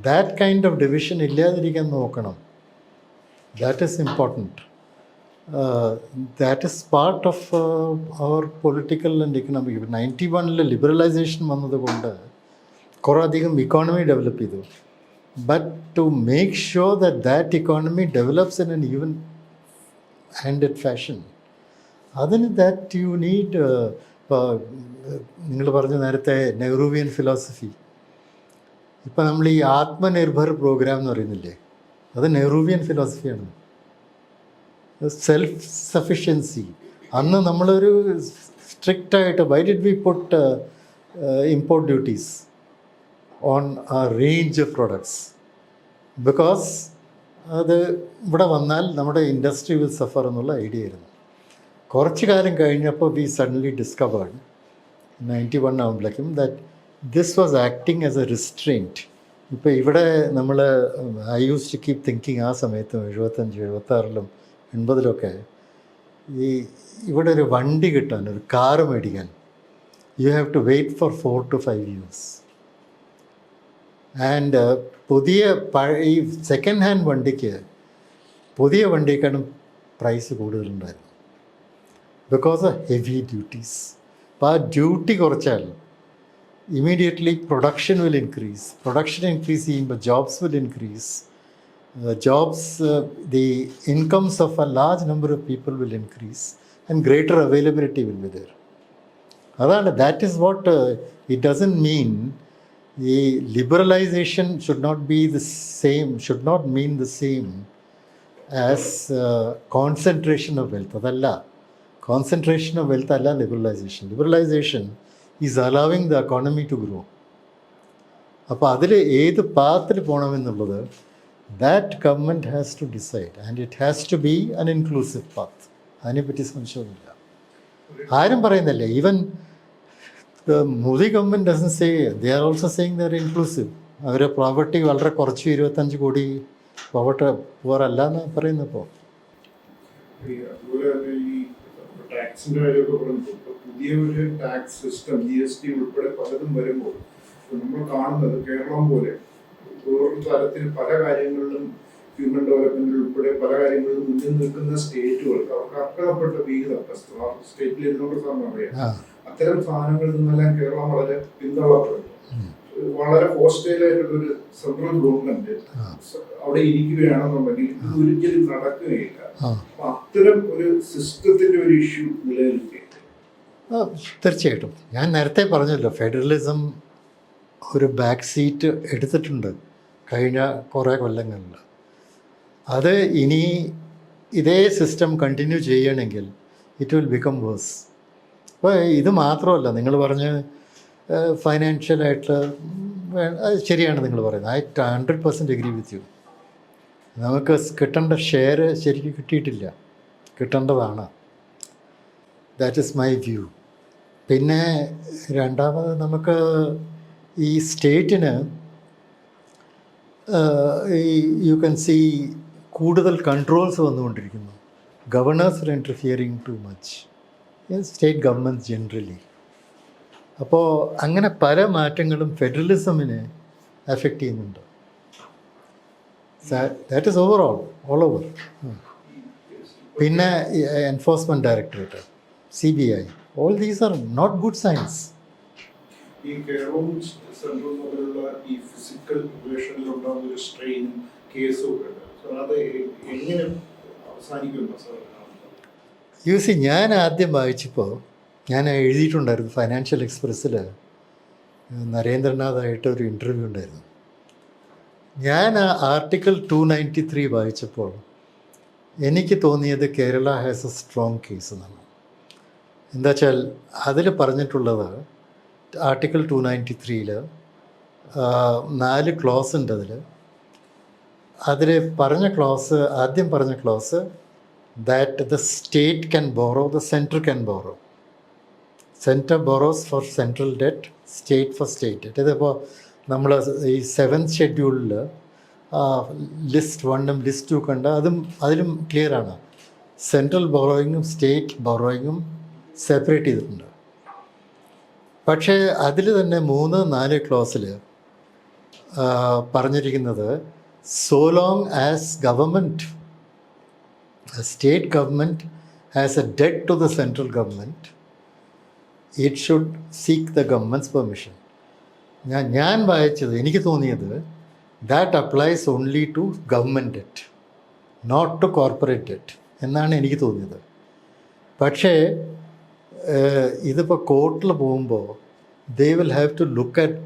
That kind of division ഇല്ലാതിരിക്കാൻ നോക്കണം. That is important. That is part of our political and economic. 91 liberalisation വന്നതുകൊണ്ട് കുറേ അധികം ഇക്കോണമി ഡെവലപ്പ് ചെയ്തു. But to make sure that economy develops in an even handed fashion, അതിന് that you need. നിങ്ങൾ പറഞ്ഞ നേരത്തെ Nehruvian philosophy. ഇപ്പം നമ്മൾ ഈ ആത്മനിർഭർ പ്രോഗ്രാം എന്ന് പറയുന്നില്ലേ, അത് നെഹ്റുവിയൻ ഫിലോസഫിയാണ്. Self sufficiency. അന്ന് നമ്മളൊരു സ്ട്രിക്റ്റായിട്ട് why did we put import duties on a range of products? Because അത് ഇവിടെ വന്നാൽ നമ്മുടെ ഇൻഡസ്ട്രി വിൽ സഫർ എന്നുള്ള ഐഡിയ ആയിരുന്നു. കുറച്ച് കാലം കഴിഞ്ഞപ്പോൾ വി സഡൻലി ഡിസ്കവേർഡ് 91 ആകുമ്പോഴേക്കും that this was acting as a restraint. ഇപ്പോൾ ഇവിടെ നമ്മൾ I use to keep thinking ആ സമയത്തും 75, 76, 80 ഈ ഇവിടെ ഒരു വണ്ടി കിട്ടാൻ, ഒരു കാറ് മേടിക്കാൻ you have to wait for 4 to 5 years. And ഈ സെക്കൻഡ് ഹാൻഡ് വണ്ടിക്ക് പുതിയ വണ്ടിക്കാളും പ്രൈസ് കൂടുതലുണ്ടായിരുന്നു because of heavy duties. അപ്പോൾ ആ ഡ്യൂട്ടി കുറച്ചാൽ immediately production will increase. Production increase ചെയ്യുമ്പോൾ jobs will increase. The incomes of a large number of people will increase and greater availability will be there. അതാണ് that is what it doesn't mean ഈ liberalisation should not be the same, should not mean the same as concentration of wealth. അതല്ല, concentration of wealth alla liberalization. Liberalization is allowing the economy to grow. അപ്പോൾ അതിൽ ഏത് പാത്തിൽ പോകണമെന്നുള്ളത് that government has to decide and it has to be an inclusive path. അതിനെപ്പറ്റി സംശയമൊന്നുമില്ല. ആരും പറയുന്നില്ല. Even Modi government doesn't say, they are also saying they are inclusive. അവരെ പ്രോപ്പർട്ടി വളരെ കുറച്ച് 25 കോടി പോരല്ല എന്ന് പറയുന്നപ്പോൾ അതുപോലെ തന്നെ ഈ ടാക്സിന്റെ കാര്യമൊക്കെ പറയുമ്പോൾ പുതിയ ഒരു ടാക്സ് സിസ്റ്റം GST ഉൾപ്പെടെ പലതും വരുമ്പോൾ നമ്മൾ കാണുന്നത് കേരളം പോലെ വേറൊരു തരത്തിൽ പല കാര്യങ്ങളിലും ഹ്യൂമൻ ഡെവലപ്മെന്റിൽ ഉൾപ്പെടെ പല കാര്യങ്ങളിലും മുന്നിൽ നിൽക്കുന്ന സ്റ്റേറ്റുകൾക്ക് അവർക്ക് അർഹതപ്പെട്ട വിഹിതം സ്റ്റേറ്റിൽ ഇരുന്നോണ്ട് സാറിന് അറിയാം, അത്തരം സാധനങ്ങളിൽ നിന്നെല്ലാം കേരളം വളരെ പിന്തള്ളപ്പെടുന്നു. വളരെ ഹോസ്റ്റൈൽ ആയിട്ടുള്ള ഒരു സെൻട്രൽ ഗവൺമെന്റ് അവിടെ ഇരിക്കുകയാണെന്നുണ്ടെങ്കിൽ ഇത് ഒരിക്കലും നടക്കുകയില്ല. അത്തരം ഒരു സിസ്റ്റത്തിന്റെ ഒരു ഇഷ്യൂ നിലനിൽക്കുകയാണ്. തീർച്ചയായിട്ടും ഞാൻ നേരത്തെ പറഞ്ഞല്ലോ, ഫെഡറലിസം ഒരു ബാക്ക് സീറ്റ് എടുത്തിട്ടുണ്ട് കഴിഞ്ഞ കുറേ കൊല്ലങ്ങളിൽ. അത് ഇനി ഇതേ സിസ്റ്റം കണ്ടിന്യൂ ചെയ്യണമെങ്കിൽ ഇറ്റ് വിൽ ബിക്കം വേഴ്സ്. അപ്പോൾ ഇത് മാത്രമല്ല, നിങ്ങൾ പറഞ്ഞ് ഫൈനാൻഷ്യലായിട്ട് അത് ശരിയാണ് നിങ്ങൾ പറയുന്നത്. I 100% agree with you. നമുക്ക് കിട്ടേണ്ട ഷെയർ ശരിക്കും കിട്ടിയിട്ടില്ല, കിട്ടേണ്ടതാണ്. That is my view. പിന്നെ രണ്ടാമത് നമുക്ക് ഈ സ്റ്റേറ്റിന് യു കൻ സീ കൂടുതൽ കൺട്രോൾസ് വന്നുകൊണ്ടിരിക്കുന്നു. Governors are interfering too much in state government generally. അപ്പോൾ അങ്ങനെ പല മാറ്റങ്ങളും ഫെഡറലിസമിനെ അഫക്റ്റ് ചെയ്യുന്നുണ്ട്. That is over all over. പിന്നെ Enforcement Directorate, CBI, all these are not good signs. ഈ കേരളവും സെൻട്രൽ തമ്മിലുള്ള ഈ ഫിസിക്കൽ റിലേഷനിലുണ്ടാകുന്ന ഒരു സ്ട്രെയിനും കേസും ഒക്കെ ഉണ്ട്. അത് എങ്ങനെ അവസാനിക്കുന്നു സാർ? ഞാൻ ആദ്യം വായിച്ചപ്പോൾ ഞാൻ എഴുതിയിട്ടുണ്ടായിരുന്നു, ഫൈനാൻഷ്യൽ എക്സ്പ്രസ്സിൽ നരേന്ദ്രനാഥായിട്ട് ഒരു ഇൻ്റർവ്യൂ ഉണ്ടായിരുന്നു. ഞാൻ ആ ആർട്ടിക്കിൾ 293 വായിച്ചപ്പോൾ എനിക്ക് തോന്നിയത് Kerala has A strong case എന്നാണ്. എന്താ വെച്ചാൽ അതിൽ പറഞ്ഞിട്ടുള്ളത്, ആർട്ടിക്കിൾ 293 4 ക്ലോസ് ഉണ്ട്. അതിൽ പറഞ്ഞ ക്ലോസ്, ആദ്യം പറഞ്ഞ clause that the state can borrow, the centre can borrow. Centre borrows for central debt, state for state debt. ഇതിപ്പോൾ നമ്മൾ ഈ 7th ഷെഡ്യൂളിൽ ലിസ്റ്റ് 1ഉം ലിസ്റ്റ് 2 കണ്ട അതിലും ക്ലിയറാണ്. സെൻട്രൽ ബോറോയിങ്ങും സ്റ്റേറ്റ് ബോറോയിങ്ങും സെപ്പറേറ്റ് ചെയ്തിട്ടുണ്ട്. പക്ഷേ അതിൽ തന്നെ 3-4 ക്ലോസിൽ പറഞ്ഞിരിക്കുന്നത്, so long as government, a state government has a debt to the central government, it should seek the government's permission. ഞാൻ വായിച്ചത്, എനിക്ക് തോന്നിയത്, that applies only to government debt, not to corporate debt എന്നാണ് എനിക്ക് തോന്നിയത്. പക്ഷേ ഇതിപ്പോൾ കോർട്ടിൽ പോകുമ്പോൾ they will have to look at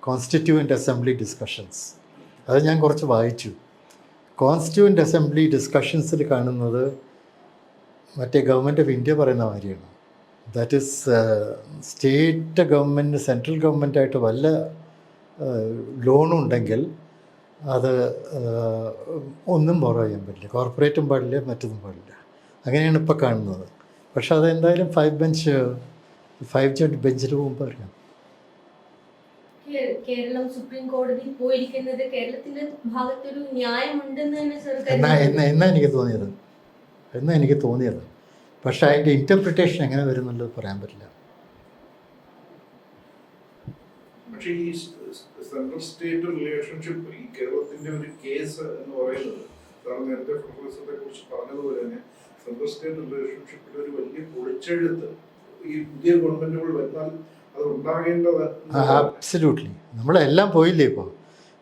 constituent assembly discussions. അത് ഞാൻ കുറച്ച് വായിച്ചു. കോൺസ്റ്റിറ്റ്യൂവൻ്റ് അസംബ്ലി ഡിസ്കഷൻസിൽ കാണുന്നത് മറ്റേ ഗവൺമെൻറ് ഓഫ് ഇന്ത്യ പറയുന്ന മാതിരിയാണ്. That is state government central ഗവൺമെൻറ്റായിട്ട് വല്ല ലോണും ഉണ്ടെങ്കിൽ അത് ഒന്നും ബോറോ ചെയ്യാൻ പറ്റില്ല, കോർപ്പറേറ്റും പാടില്ല, മറ്റൊന്നും പാടില്ല. അങ്ങനെയാണ് ഇപ്പോൾ കാണുന്നത്. പക്ഷെ അതെന്തായാലും 5 ജഡ്ജ് ബെഞ്ചിന് പോകുമ്പോൾ അറിയാം. കേരളം സുപ്രീം കോടതിയിൽ പോയിരിക്കുന്നത് കേരളത്തിന്റെ ഭാഗത്തൊരു ന്യായമുണ്ടെന്ന് തന്നെ എന്നാ എനിക്ക് തോന്നിയത്. പക്ഷെ അതിൻ്റെ ഇൻ്റർപ്രിട്ടേഷൻ എങ്ങനെ വരുന്നുള്ളത് പറയാൻ പറ്റില്ല. പക്ഷേ ഈ സെൻട്രൽ സ്റ്റേറ്റ് റിലേഷൻഷിപ്പ്, ഈ കേരളത്തിന്റെ ഒരു കേസ് എന്ന് പറയുന്നത്, സാർ നേരത്തെ പ്രൊഫസറെ കുറിച്ച് പറഞ്ഞതുപോലെ തന്നെ സെൻട്രൽ സ്റ്റേറ്റ് റിലേഷൻഷിപ്പിൽ ഒരു വലിയ പൊളിച്ചെഴുത്ത് ഈ പുതിയ ഗവൺമെന്റുകൾ വന്നാൽ അത് ഉണ്ടാകേണ്ടത്. ആബ്സല്യൂട്ട്ലി. നമ്മളെല്ലാം പോയില്ലേ ഇപ്പോൾ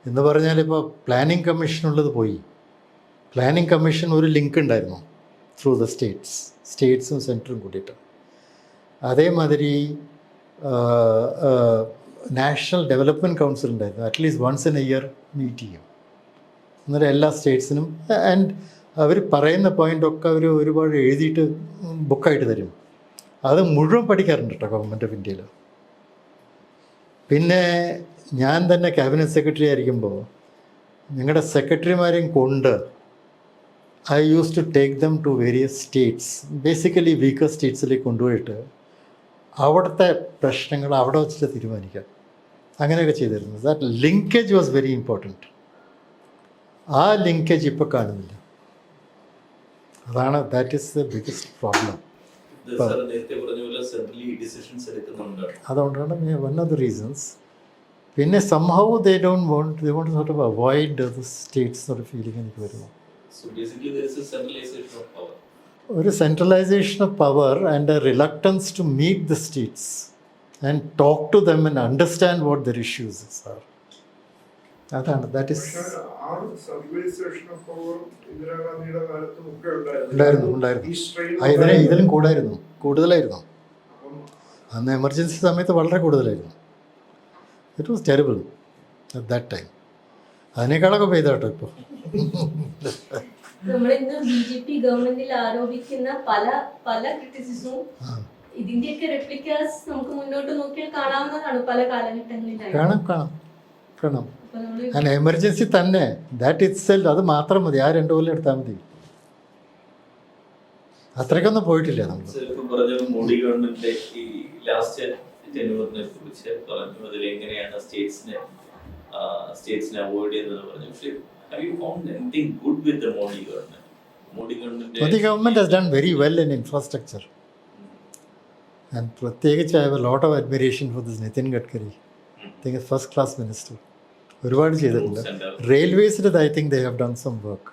എന്ന് പറഞ്ഞാൽ, ഇപ്പോൾ പ്ലാനിങ് കമ്മീഷനുള്ളത് പോയി. പ്ലാനിങ് കമ്മീഷൻ ഒരു ലിങ്ക് ഉണ്ടായിരുന്നു ത്രൂ ദ സ്റ്റേറ്റ്സും സെൻറ്ററും കൂടിയിട്ട്. അതേമാതിരി നാഷണൽ ഡെവലപ്മെൻറ്റ് കൗൺസിൽ ഉണ്ടായിരുന്നു. At least once in a year meet ചെയ്യും. അന്നേരം എല്ലാ സ്റ്റേറ്റ്സിനും, ആൻഡ് അവർ പറയുന്ന പോയിൻ്റൊക്കെ അവർ ഒരുപാട് എഴുതിയിട്ട് ബുക്കായിട്ട് തരും. അത് മുഴുവൻ പഠിക്കാറുണ്ട് കേട്ടോ ഗവൺമെൻറ് ഓഫ് ഇന്ത്യയിൽ. പിന്നെ ഞാൻ തന്നെ ക്യാബിനറ്റ് സെക്രട്ടറി ആയിരിക്കുമ്പോൾ ഞങ്ങളുടെ സെക്രട്ടറിമാരെയും കൊണ്ട് I use to take them to various states, basically weaker സ്റ്റേറ്റ്സിലേക്ക് കൊണ്ടുപോയിട്ട് അവിടുത്തെ പ്രശ്നങ്ങൾ അവിടെ വെച്ചിട്ട് തീരുമാനിക്കാം. അങ്ങനെയൊക്കെ ചെയ്തിരുന്നു. That linkage was very important. ആ ലിങ്കേജ് ഇപ്പോൾ കാണുന്നില്ല. അതാണ്, that is the biggest problem. നേരത്തെ പറഞ്ഞ പോലെ സെൻട്രലി ഡിസിഷൻസ് എടുക്കുന്നുണ്ട്. അതുകൊണ്ടാണ് വൺ ഓഫ് ദ റീസൺസ് പിന്നെ somehow they want sort of avoid the states എന്നൊരു ഫീലിംഗ് എനിക്ക് വരുന്നു. So basically there is a centralization of power. ഒരു centralisation of power and a reluctance to meet the states and talk to them and understand what their issues are. അതാണ് that is. പക്ഷേ ആ centralisation of power ഇന്ദിരാഗാന്ധിയുടെ കാലത്തും ഒക്കെ ഉണ്ടായിരുന്നു. ഈ strain ഇതിലും കൂടുതലായിരുന്നു. അപ്പം അന്ന് എമർജൻസി സമയത്ത് വളരെ കൂടുതലായിരുന്നു. It was terrible at that time. അതിനേക്കാളൊക്കെ പെയ്താട്ടോ ഇപ്പോൾ. നമ്മളിന്ന് BJP ഗവൺമെന്റിൽ ആരോപിക്കുന്ന പല ക്രിറ്റിസിസവും ഇതിന്റെയൊക്കെ റെപ്ലിക്കാസ് നമുക്ക് മുന്നോട്ട് നോക്കിയാൽ കാണാവുന്നതാണ് പല കാലഘട്ടങ്ങളിലായി. കാണാം. ആൻഡ് എമർജൻസി തന്നെ ദാറ്റ് ഇറ്റ് സെൽഫ് അത് മാത്രം മതി. ആ 2 കൊല്ലം എടുത്താൽ മതി. അത്രയ്ക്കൊന്നും പോയിട്ടില്ല നമ്മൾ. ഇപ്പം പറഞ്ഞത് മോഡി ഗവൺമെന്റിന്റെ ഈ ലാസ്റ്റ് ടെന്യൂറിനെ കുറിച്ച് പറഞ്ഞു. അതിൽ എങ്ങനെയാണ് സ്റ്റേറ്റ്സിനെ അവോയ്ഡ് ചെയ്യുന്നത് പറഞ്ഞു. പക്ഷേ have you found anything good with the Modi government? Modi government has done very well in infrastructure. And പ്രത്യേകിച്ച് I have a lot of admiration for this Nitin Gadkari. I think a first class minister. ഒരുപാട് ചെയ്തിട്ടുണ്ട്. റെയിൽവേസിൽ I think they have done some work.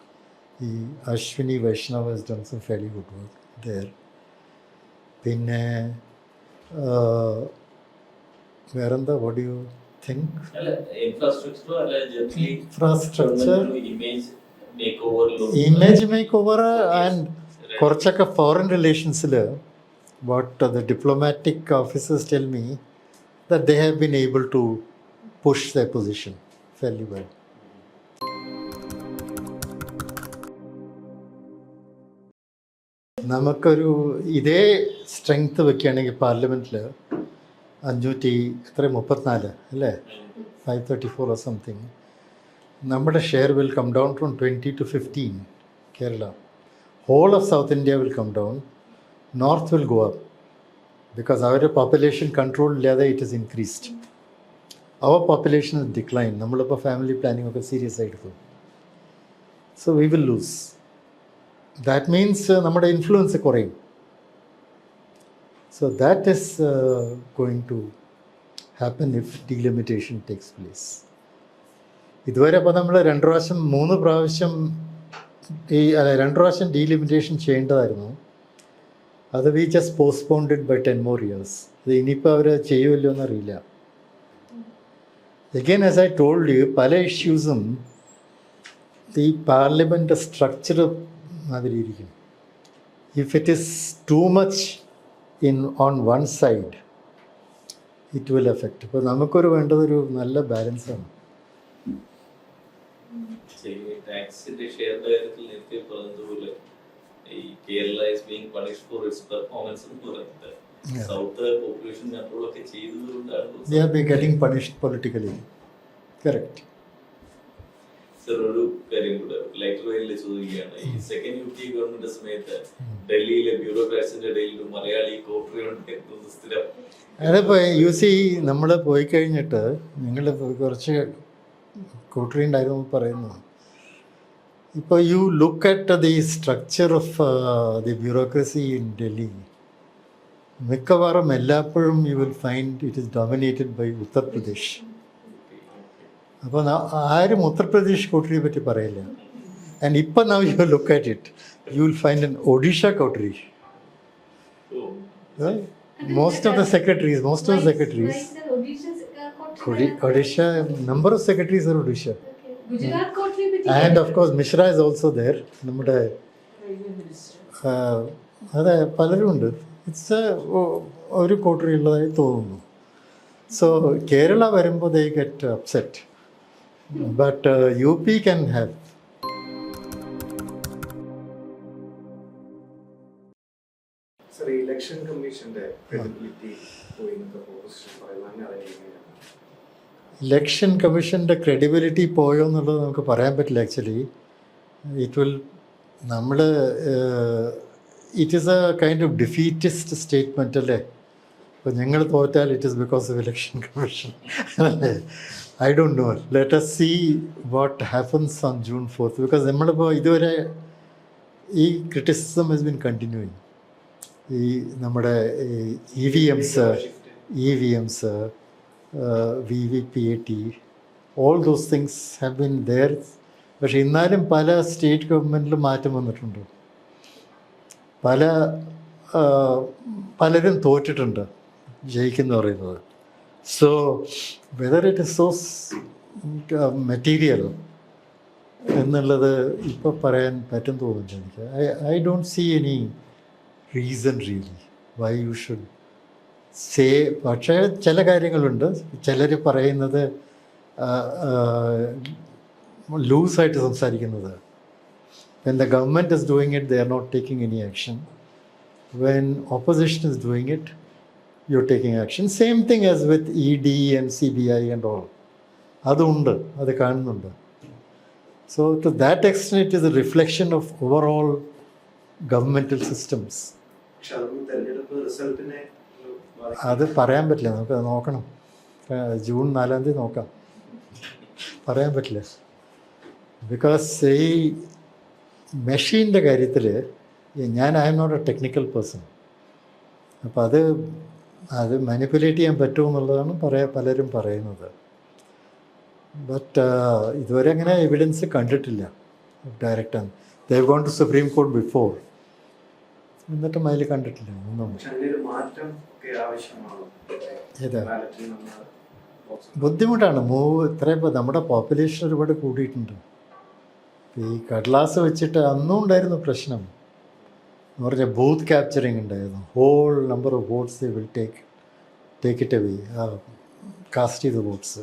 ഈ Ashwini Vaishnav has done some fairly good work there. പിന്നെ വേറെന്താ, what do you think? Infrastructure, image makeover and കുറച്ചൊക്കെ foreign റിലേഷൻസിൽ what the diplomatic officers tell me that they have been able to push their position fairly well. നമുക്കൊരു ഇതേ strength വെക്കുകയാണെങ്കിൽ പാർലമെൻറ്റിൽ 534 അല്ലേ, 534 or something, നമ്മുടെ share will come down from 20 to 15. Kerala, whole of South India will come down, North will go up because our population control ഇല്ലാതെ it is increased. Our population has declined. നമ്മളിപ്പോൾ family planning ഒക്കെ serious ആയിട്ട്. So we will lose. That means നമ്മുടെ influence കുറയും. So that is going to happen if delimitation takes place. ഇതുവരെ അപ്പോൾ നമ്മൾ 2 പ്രാവശ്യം 2 പ്രാവശ്യം ഡീലിമിറ്റേഷൻ ചെയ്യേണ്ടതായിരുന്നു. അത് we just postponed it by 10 more years. ഇത് ഇനിയിപ്പോൾ അവർ ചെയ്യുമല്ലോ എന്നറിയില്ല. Again, as I told you, പല ഇഷ്യൂസും ഈ പാർലമെൻ്റ് സ്ട്രക്ചർ മാതിരി ഇരിക്കും. If it is too much on one side, it will affect. ഇപ്പോൾ നമുക്കൊരു വേണ്ടതൊരു നല്ല ബാലൻസാണ്. ടാക്സിന്റെ ഷെയറിന്റെ കാര്യത്തിൽ നേരത്തെ പറഞ്ഞതുപോലെ ഈ Kerala is being punished for its performance എന്ന് പറയുന്നത് സൗത്ത് പോപ്പുലേഷൻ കൺട്രോൾ ഒക്കെ ചെയ്തതുകൊണ്ടാണ് they are being getting punished politically. Correct. Sir, ഒരു കാര്യം കൂടെ ലൈറ്റർ റെയിലിൽ ചോദിക്കുകയാണ്. ഈ സെക്കൻഡ് UP ഗവൺമെന്റ് സമയത്ത് ഡൽഹിയിലെ ബ്യൂറോക്രാറ്റ്സിന്റെ ഇടയിൽ ഒരു മലയാളി കോട്ടറി ഉണ്ട് സ്ഥിരം. അതിപ്പോൾ നമ്മൾ പോയി കഴിഞ്ഞിട്ട് നിങ്ങൾ കുറച്ച് കോട്ടറി ഉണ്ടായിരുന്നു പറയുന്നു. ഇപ്പോൾ you look at the structure of the bureaucracy in Delhi, മിക്കവാറും എല്ലായ്പ്പോഴും you will find it is dominated by Uttar Pradesh. അപ്പോൾ ആരും ഉത്തർപ്രദേശ് കോട്ടറിയെ പറ്റി പറയില്ല. ആൻഡ് ഇപ്പം now you look at it, you will find an Odisha coterie. Most of the secretaries, Odisha, number of secretaries are Odisha. And of course Mishra is also there. നമ്മുടെ അതെ പലരും ഉണ്ട്. ഇറ്റ്സ് ഒരു കോട്ടറി ഉള്ളതായി തോന്നുന്നു. സോ കേരള വരുമ്പോൾ they get upset. But UP can have. Election കമ്മീഷന്റെ credibility election കമ്മീഷൻ്റെ ക്രെഡിബിലിറ്റി പോയോ എന്നുള്ളത് നമുക്ക് പറയാൻ പറ്റില്ല. Actually it is a kind of defeatist statement അല്ലേ. ഇപ്പോൾ ഞങ്ങൾ തോറ്റാൽ it is because of Election Commission അല്ലേ. I don't know. Let us see what happens on June 4th. Because നമ്മളിപ്പോൾ ഇതുവരെ ഈ ക്രിറ്റിസിസം has been continuing. ഈ നമ്മുടെ EVMs VVPAT, all those things have been there. പക്ഷേ എന്നാലും പല സ്റ്റേറ്റ് ഗവൺമെൻറ്റിലും മാറ്റം വന്നിട്ടുണ്ട്. പലരും തോറ്റിട്ടുണ്ട് ജയിക്കുന്നു പറയുന്നത്. So whether it is so material എന്നുള്ളത് ഇപ്പോൾ പറയാൻ പറ്റും തോന്നുന്നു എനിക്ക്. I don't see any reason really why you should say. പക്ഷേ ചില കാര്യങ്ങളുണ്ട്, ചിലർ പറയുന്നത് ലൂസായിട്ട് സംസാരിക്കുന്നത്. When the government is doing it, they are not taking any action. When opposition is doing it, you're taking action. Same thing as with ED and CBI and all. അതുണ്ട്, അത് കാണുന്നുണ്ട്. So to that extent, it is a reflection of overall governmental systems. പക്ഷെ അതൊന്നും തെരഞ്ഞെടുപ്പ് റിസൾട്ടിനെ അത് പറയാൻ പറ്റില്ല, നമുക്ക് നോക്കണം. ജൂൺ 4 നോക്കാം, പറയാൻ പറ്റില്ല. ബിക്കോസ് ഈ മെഷീൻ്റെ കാര്യത്തിൽ ഞാൻ I'm not a technical person. അപ്പോൾ അത് മാനിപ്പുലേറ്റ് ചെയ്യാൻ പറ്റുമെന്നുള്ളതാണ് പലരും പറയുന്നത്. ബട്ട് ഇതുവരെ അങ്ങനെ എവിഡൻസ് കണ്ടിട്ടില്ല direct. They gone to supreme court before, എന്നിട്ടും അതിൽ കണ്ടിട്ടില്ല ഒന്നും. പക്ഷെ അതിലൊരു മാറ്റം ഒക്കെ ആവശ്യമാണ്. ഏതാ ബാലറ്റിൽ നിന്ന് ബുദ്ധിമുട്ടാണ്. ഇത്രയും നമ്മുടെ പോപ്പുലേഷൻ ഒരുപാട് കൂടിയിട്ടുണ്ട്. ഈ കടലാസ് വെച്ചിട്ട് അന്നും ഉണ്ടായിരുന്നു പ്രശ്നം എന്ന് പറഞ്ഞാൽ ബൂത്ത് ക്യാപ്ചറിങ് ഉണ്ടായിരുന്നു. Whole number of votes will take it away, cast ചെയ്ത വോട്ട്സ്.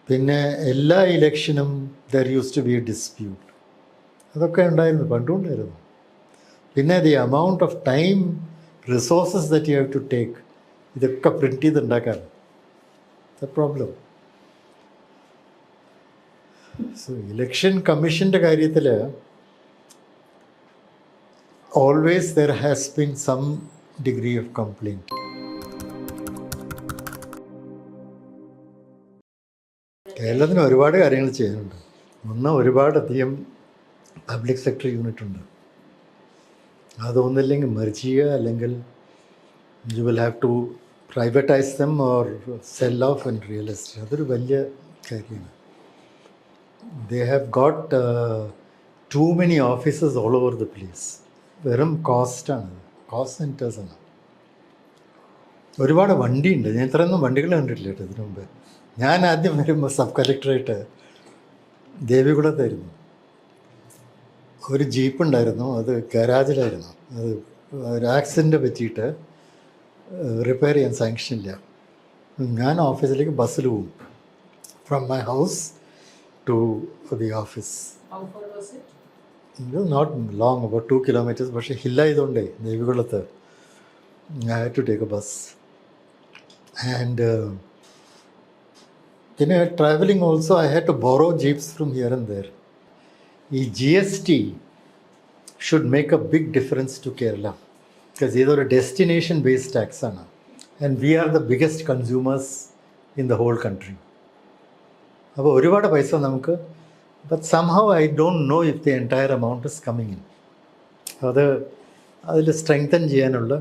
പിന്നെ എല്ലാ ഇലക്ഷനും there use to be a dispute, അതൊക്കെ ഉണ്ടായിരുന്നു, പണ്ടും ഉണ്ടായിരുന്നു. പിന്നെ the amount of time, resources that you have to take, ഇതൊക്കെ പ്രിൻറ്റ് ചെയ്തുണ്ടാക്കാൻ ദ പ്രോബ്ലം. സോ ഇലക്ഷൻ കമ്മീഷൻ്റെ കാര്യത്തിൽ always there has been some degree of complaint. കേരളത്തിന് ഒരുപാട് കാര്യങ്ങൾ ചെയ്യാനുണ്ട്. ഒന്ന്, ഒരുപാടധികം പബ്ലിക് സെക്ടർ യൂണിറ്റ് ഉണ്ട്. അതൊന്നില്ലെങ്കിൽ മെർജ് ചെയ്യുക, അല്ലെങ്കിൽ you will have to privatise them or sell off in real estate. അതൊരു വലിയ കാര്യമാണ്. They have got too many offices all over the place. വെറും കോസ്റ്റാണ്, കോസ്റ്റ് സെൻറ്റേഴ്സാണ്. ഒരുപാട് വണ്ടിയുണ്ട്. ഞാൻ ഇത്രയൊന്നും വണ്ടികൾ കണ്ടിട്ടില്ല കേട്ടോ ഇതിനു മുമ്പ്. ഞാൻ ആദ്യം വരുമ്പോൾ സബ് കളക്ടറേറ്റ് ദേവികുളത്തായിരുന്നു. ഒരു ജീപ്പ് ഉണ്ടായിരുന്നു, അത് ഗരാജിലായിരുന്നു. അത് ഒരു ആക്സിഡൻറ്റ് പറ്റിയിട്ട് റിപ്പയർ ചെയ്യാൻ സാങ്ഷൻ ഇല്ല. ഞാൻ ഓഫീസിലേക്ക് ബസ്സിൽ പോകും, from my house to the office. How far was it? It was not long, about 2 kilometers. പക്ഷേ ഹില്ലായതുകൊണ്ടേ ദേവികുളത്ത് I had to take a bus. And പിന്നെ traveling also I had to borrow jeeps from here and there. ഈ GST should make a big difference to Kerala, because ഇതൊരു destination based tax ആണ്, and we are the biggest consumers in the whole country. അപ്പോൾ ഒരുപാട് പൈസ നമുക്ക്, but somehow I don't know if the entire amount is coming in. അതിൽ strengthen ചെയ്യാനുള്ള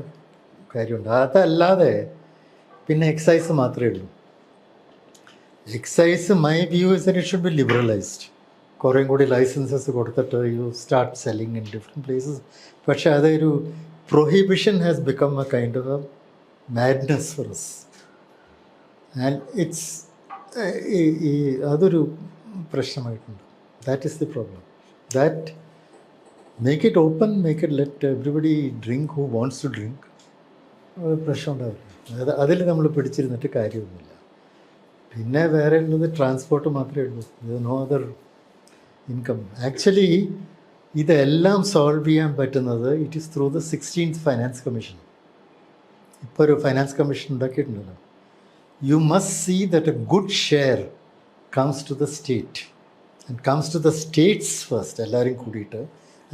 കാര്യമുണ്ട്. അതല്ലാതെ പിന്നെ എക്സൈസ് മാത്രമേ ഉള്ളൂ. Excise my view is that it should be liberalised. കുറേയും കൂടി ലൈസൻസസ് കൊടുത്തിട്ട് you start selling in different places. പക്ഷേ അതൊരു prohibition has become a kind of a madness for us. And it's അതൊരു പ്രശ്നമായിട്ടുണ്ട്. That is the problem. That make it open, make it let everybody drink who wants to drink. പ്രശ്നം ഉണ്ടാവില്ല. അതിൽ നമ്മൾ പിടിച്ചിരുന്നിട്ട് കാര്യമൊന്നുമില്ല. പിന്നെ വേറെ ഉള്ളത് ട്രാൻസ്പോർട്ട് മാത്രമേ ഉള്ളൂ. No other income. ആക്ച്വലി ഇതെല്ലാം സോൾവ് ചെയ്യാൻ പറ്റുന്നത് it is through the 16th Finance Commission. ഇപ്പോൾ ഒരു ഫൈനാൻസ് കമ്മീഷൻ ഉണ്ടാക്കിയിട്ടുണ്ടല്ലോ. You must see that a good share comes to the state, and comes to the states first, എല്ലാവരും കൂടിയിട്ട്,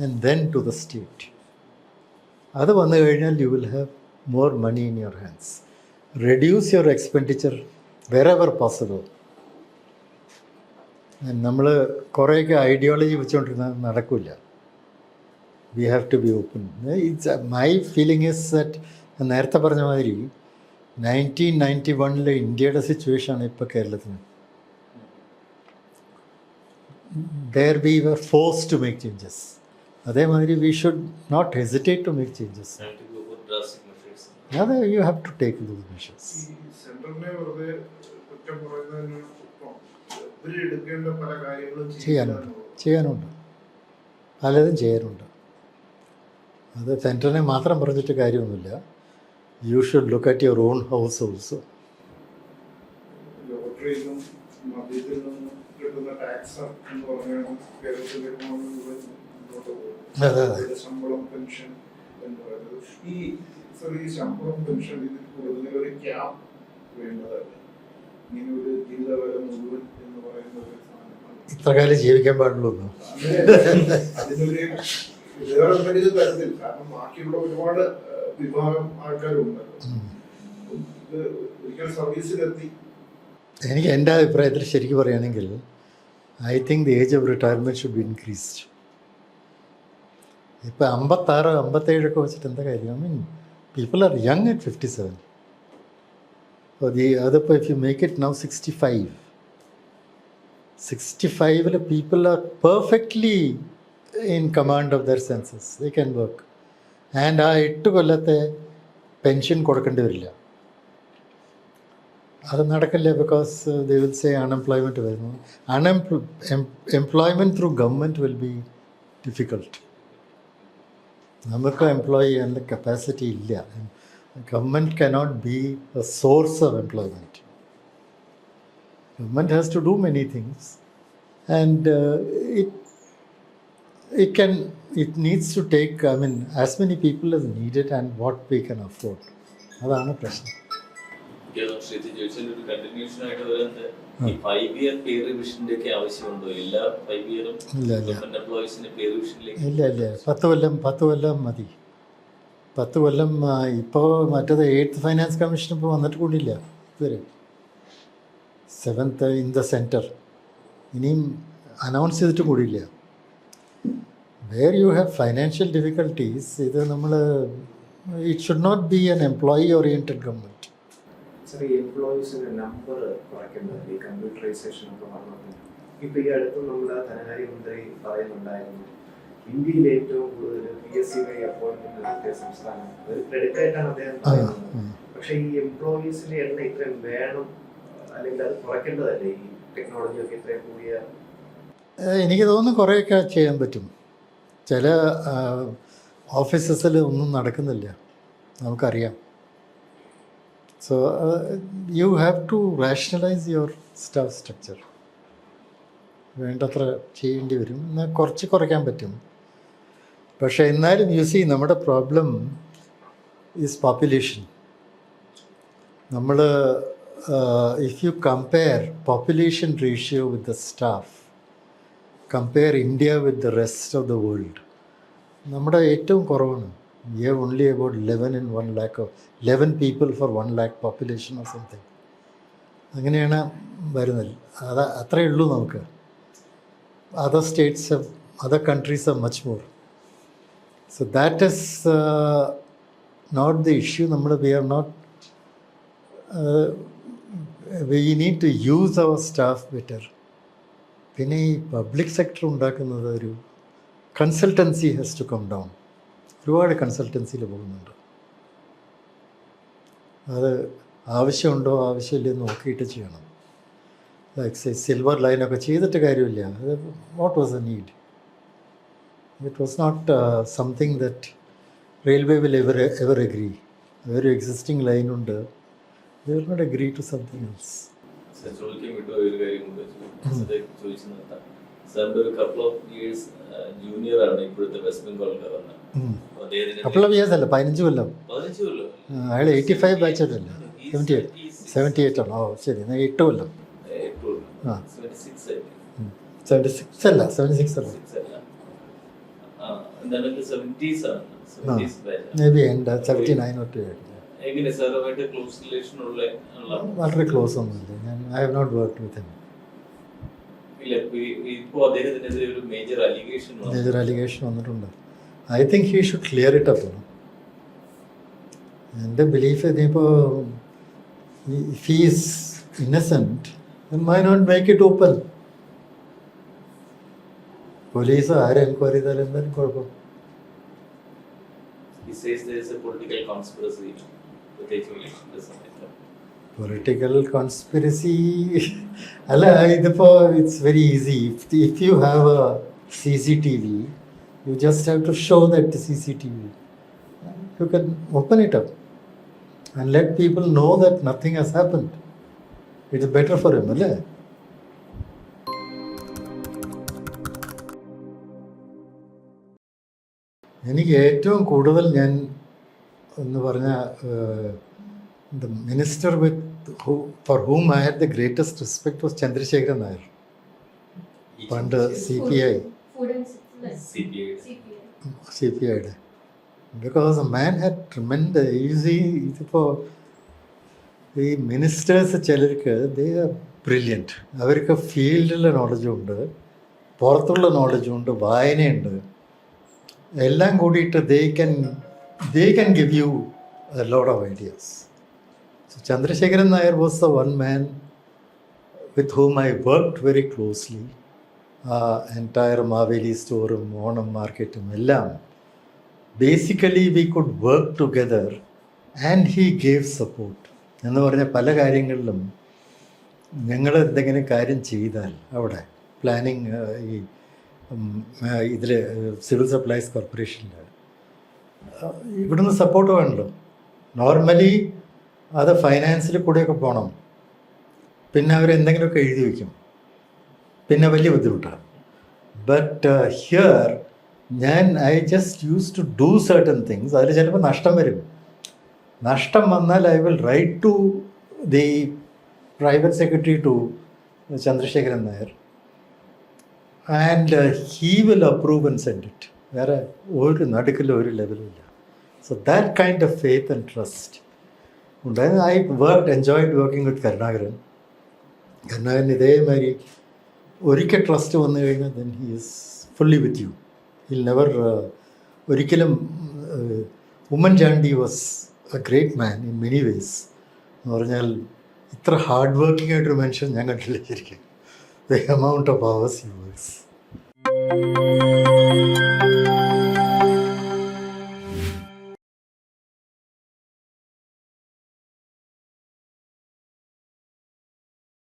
and then to the state. അത് വന്നു കഴിഞ്ഞാൽ you will have more money in your hands. Reduce your expenditure wherever possible. നമ്മൾ കുറേയൊക്കെ ideology വെച്ചുകൊണ്ടിരുന്നാൽ നടക്കില്ല. We have to be open. My feeling is that നേരത്തെ പറഞ്ഞ മാതിരി 1991 ഇന്ത്യയുടെ സിറ്റുവേഷനാണ് ഇപ്പോൾ കേരളത്തിന്. There we were forced to make changes. അതേമാതിരി we should not hesitate to make changes. Have to go for drastic measures. അതെ, you have to take those measures. ഈ സെൻട്രലിനെ വെറുതെ കുറ്റം പറയുന്നതിന് ഒപ്പം ഇവര് എടുക്കേണ്ട പല കാര്യങ്ങളും ചെയ്യാനുണ്ട്, പലതും ചെയ്യാനുണ്ട്. അത് സെൻറ്ററിനെ മാത്രം പറഞ്ഞിട്ട് കാര്യമൊന്നുമില്ല. You should look at your own house also. ലോട്ടറിയിൽ നിന്നും മദ്യത്തിൽ നിന്നും കിട്ടുന്ന ടാക്സ് എന്ന് പറഞ്ഞാണ് കേരളത്തിലെ മുന്നോട്ട് പോകുന്നത്. ശമ്പളം, പെൻഷൻ എന്ന് പറയുന്നത് ഈ ശമ്പളം, പെൻഷൻ ഇതിൽ കൂടുതൽ ഒരു ക്യാപ് വേണ്ടതല്ല. ഇങ്ങനെ ഒരു ജീവിതകാലം മുഴുവൻ എന്ന് പറയുന്ന ഒരു സാധനമാണ്. ഇത്ര കാലം ജീവിക്കാൻ പാടുള്ളൂ. അതിനൊരു വേറെ എന്തെങ്കിലും തരത്തിൽ, കാരണം ബാക്കിയുള്ള ഒരുപാട് വിഭാഗം ആൾക്കാരുണ്ടല്ലോ. ഇത് ഒരിക്കൽ സർവീസിലെത്തി. എനിക്ക് എൻ്റെ അഭിപ്രായത്തിൽ ശരിക്കും പറയുകയാണെങ്കിൽ I think the age of retirement should be increased. ഇപ്പോൾ 56, 57 വെച്ചിട്ട് എന്താ കാര്യം? I mean people are young at 57. അതിപ്പോൾ if you make it now 65 people are perfectly in command of their senses. They can work. And ആ 8 കൊല്ലത്തെ pension കൊടുക്കേണ്ടി വരില്ല. അത് നടക്കില്ല. Because they will say unemployment വരുന്നു. Employment through government will be difficult. നമുക്ക് employ ചെയ്യാനുള്ള കപ്പാസിറ്റി ഇല്ല. Government cannot be a source of employment. Government has to do many things and it needs to take, I mean, as many people as needed and what we can afford. അതാണ് പ്രശ്നം. ശ്രീജി ചോദിച്ചതിന്റെ ഒരു continuation ആയിട്ട് വരുന്നത് ഈ 5-year പേ റിവിഷന്റെ ഒക്കെ ആവശ്യമുണ്ടോ? എല്ലാ 5 ഇയറും government എംപ്ലോയീസിന് പേ റിവിഷനിലേക്ക്? ഇല്ല 10 കൊല്ലം മതി. 10 കൊല്ലം. ഇപ്പോൾ മറ്റേത് 8th ഫൈനാൻസ് കമ്മീഷൻ ഇപ്പോൾ വന്നിട്ട് കൂടിയില്ല ഇതുവരെ. 7th ഇൻ ദ സെൻറ്റർ ഇനിയും അനൗൺസ് ചെയ്തിട്ട് കൂടിയില്ല. Where you have financial difficulties, ഇത് നമ്മൾ it should not be an employee oriented government. Sir, ഈ എംപ്ലോയീസിന്റെ നമ്പർ കുറയ്ക്കുന്നത് ഈ കമ്പ്യൂട്ടറൈസേഷൻ ഒക്കെ പറഞ്ഞത് ഇപ്പൊ ഈ അടുത്ത് നമ്മുടെ ധനകാര്യമന്ത്രി പറയുന്നുണ്ടായിരുന്നു ഇന്ത്യയിൽ ഏറ്റവും കൂടുതൽ PSC വഴി അപ്പോയിന്റ്മെന്റ് നടത്തിയ സംസ്ഥാനം ഒരു ക്രെഡിറ്റ് ആയിട്ടാണ് അദ്ദേഹം പറയുന്നത്. പക്ഷെ ഈ എംപ്ലോയീസിന്റെ എണ്ണം ഇത്രയും വേണം, അല്ലെങ്കിൽ അത് കുറയ്ക്കേണ്ടതല്ലേ ഈ ടെക്നോളജി ഒക്കെ ഇത്രയും കൂടിയ? എനിക്ക് തോന്നുന്നു കുറേയൊക്കെ ചെയ്യാൻ പറ്റും. ചില ഓഫീസസിൽ ഒന്നും നടക്കുന്നില്ല, നമുക്കറിയാം. So you have to rationalise your staff structure. വേണ്ടത്ര ചെയ്യേണ്ടി വരും. എന്നാൽ കുറയ്ക്കാൻ പറ്റും. പക്ഷേ എന്നാലും നമ്മുടെ പ്രോബ്ലം ഈസ് പോപ്പുലേഷൻ. നമ്മൾ if you compare population ratio with the staff, compare India with the rest of the world, നമ്മുടെ ഏറ്റവും കുറവാണ്. We have only about 11 in 1 lakh of 11 people for 1 lakh population or something. അങ്ങനെയാണ് വരുന്നത്. അത്രയേ ഉള്ളൂ നമുക്ക്. Other states have, other countries have much more. So that is not the issue. we are not we need to use our staff better. പിന്നെ ഈ public sector ഉണ്ടാക്കുന്നത് ഒരു consultancy has to come down. ഒരുപാട് കൺസൾട്ടൻസിയിൽ പോകുന്നുണ്ട്. അത് ആവശ്യമുണ്ടോ ആവശ്യമില്ലെന്ന് നോക്കിയിട്ട് ചെയ്യണം. ലൈക്ക് സിൽവർ ലൈനൊക്കെ ചെയ്തിട്ട് കാര്യമില്ല. അത് what was a need? It was not something that railway will ever agree. ഒരു എക്സിസ്റ്റിംഗ് ലൈനുണ്ട്, they will not agree to something else. ചോദിക്കാൻ വിട്ടു ഒരു കാര്യം ചോദിച്ചു നിർത്താം. സാറിന്റെ ഒരു കപ്പിൾ ഓഫ് ഇയേഴ്സ് ജൂനിയർ ആണ് ഇപ്പോഴത്തെ വെസ്റ്റ് ബംഗാൾ ഗവർണർ. 15 കൊല്ലം. അയാൾ 85 ബാച്ചല്ലേ? 78 ആണോ? ശരി, 8 കൊല്ലം. 76 അല്ല, 76 അല്ല, മേ ബി 79 or 78. വളരെ ക്ലോസ് ഒന്നുമില്ല. I have not worked with him. Major allegation വന്നിട്ടുണ്ട്. I think he should clear it up. എൻ്റെ ബിലീഫ് ഇനിയിപ്പോൾ If he is innocent, then why not make it open? Police ആരെ enquiry ചെയ്താലും എന്തായാലും കുഴപ്പം. He says there is a political conspiracy. പ്രത്യേകിച്ച് ഇലക്ഷൻ്റെ സമയത്ത് പൊളിറ്റിക്കൽ കോൺസ്പിരസി അല്ല, ഇതിപ്പോ it's very easy. If you have A CCTV, you just have to show that CCTV. You can open it up and let people know that nothing has happened. It is better for him, അല്ലേ? എനിക്ക് ഏറ്റവും കൂടുതൽ ഞാൻ എന്ന് പറഞ്ഞാൽ the minister for whom I had the greatest respect was Chandrasekharan Nair. പണ്ട് CPI. Food and CPI. Because a man had tremendous, ഇതിപ്പോൾ ഈ മിനിസ്റ്റേഴ്സ് ചിലർക്ക് ദേ ആർ ബ്രില്യൻറ്റ്. അവർക്ക് ഫീൽഡിലെ നോളജും ഉണ്ട്, പുറത്തുള്ള നോളജും ഉണ്ട്, വായനയുണ്ട്, എല്ലാം കൂടിയിട്ട് they can give you a lot of ideas. So Chandrasekharan Nair was the one man with whom I worked very closely. Entire Maveli store, Onam market, എല്ലാം. Basically we could work together and he gave support. എന്ന് പറഞ്ഞാൽ പല കാര്യങ്ങളിലും ഞങ്ങൾ എന്തെങ്കിലും കാര്യം ചെയ്താൽ അവിടെ പ്ലാനിങ് ഈ ഇതിൽ സിവിൽ സപ്ലൈസ് കോർപ്പറേഷനിൽ ഇവിടുന്ന് സപ്പോർട്ട് വേണമല്ലോ. നോർമലി അത് ഫൈനാൻസിൽ കൂടെയൊക്കെ പോകണം, പിന്നെ അവരെന്തെങ്കിലുമൊക്കെ എഴുതി വയ്ക്കും, പിന്നെ വലിയ ബുദ്ധിമുട്ടാണ്. But here I just use to do certain things. അതിൽ ചിലപ്പോൾ നഷ്ടം വരും. നഷ്ടം വന്നാൽ I will write to the private secretary to Chandrasekharan Nair and he will approve and send it. വേറെ ഒരു നടുക്കിലും ഒരു ലെവലും ഇല്ല. So that kind of faith and trust ഉണ്ടായിരുന്നു. I enjoyed working with Karunakaran. Karunakaran ഇതേമാതിരി ഒരിക്കൽ ട്രസ്റ്റ് വന്നു കഴിഞ്ഞാൽ then he is fully with you. He'll never ഒരിക്കലും Oommen Chandy was A great man in many vase. എന്ന് പറഞ്ഞാൽ ഇത്ര ഹാർഡ് വർക്കിംഗ് ആയിട്ടൊരു മനുഷ്യൻ ഞാൻ കണ്ടില്ല ശരിക്കും. The amount of hours he works.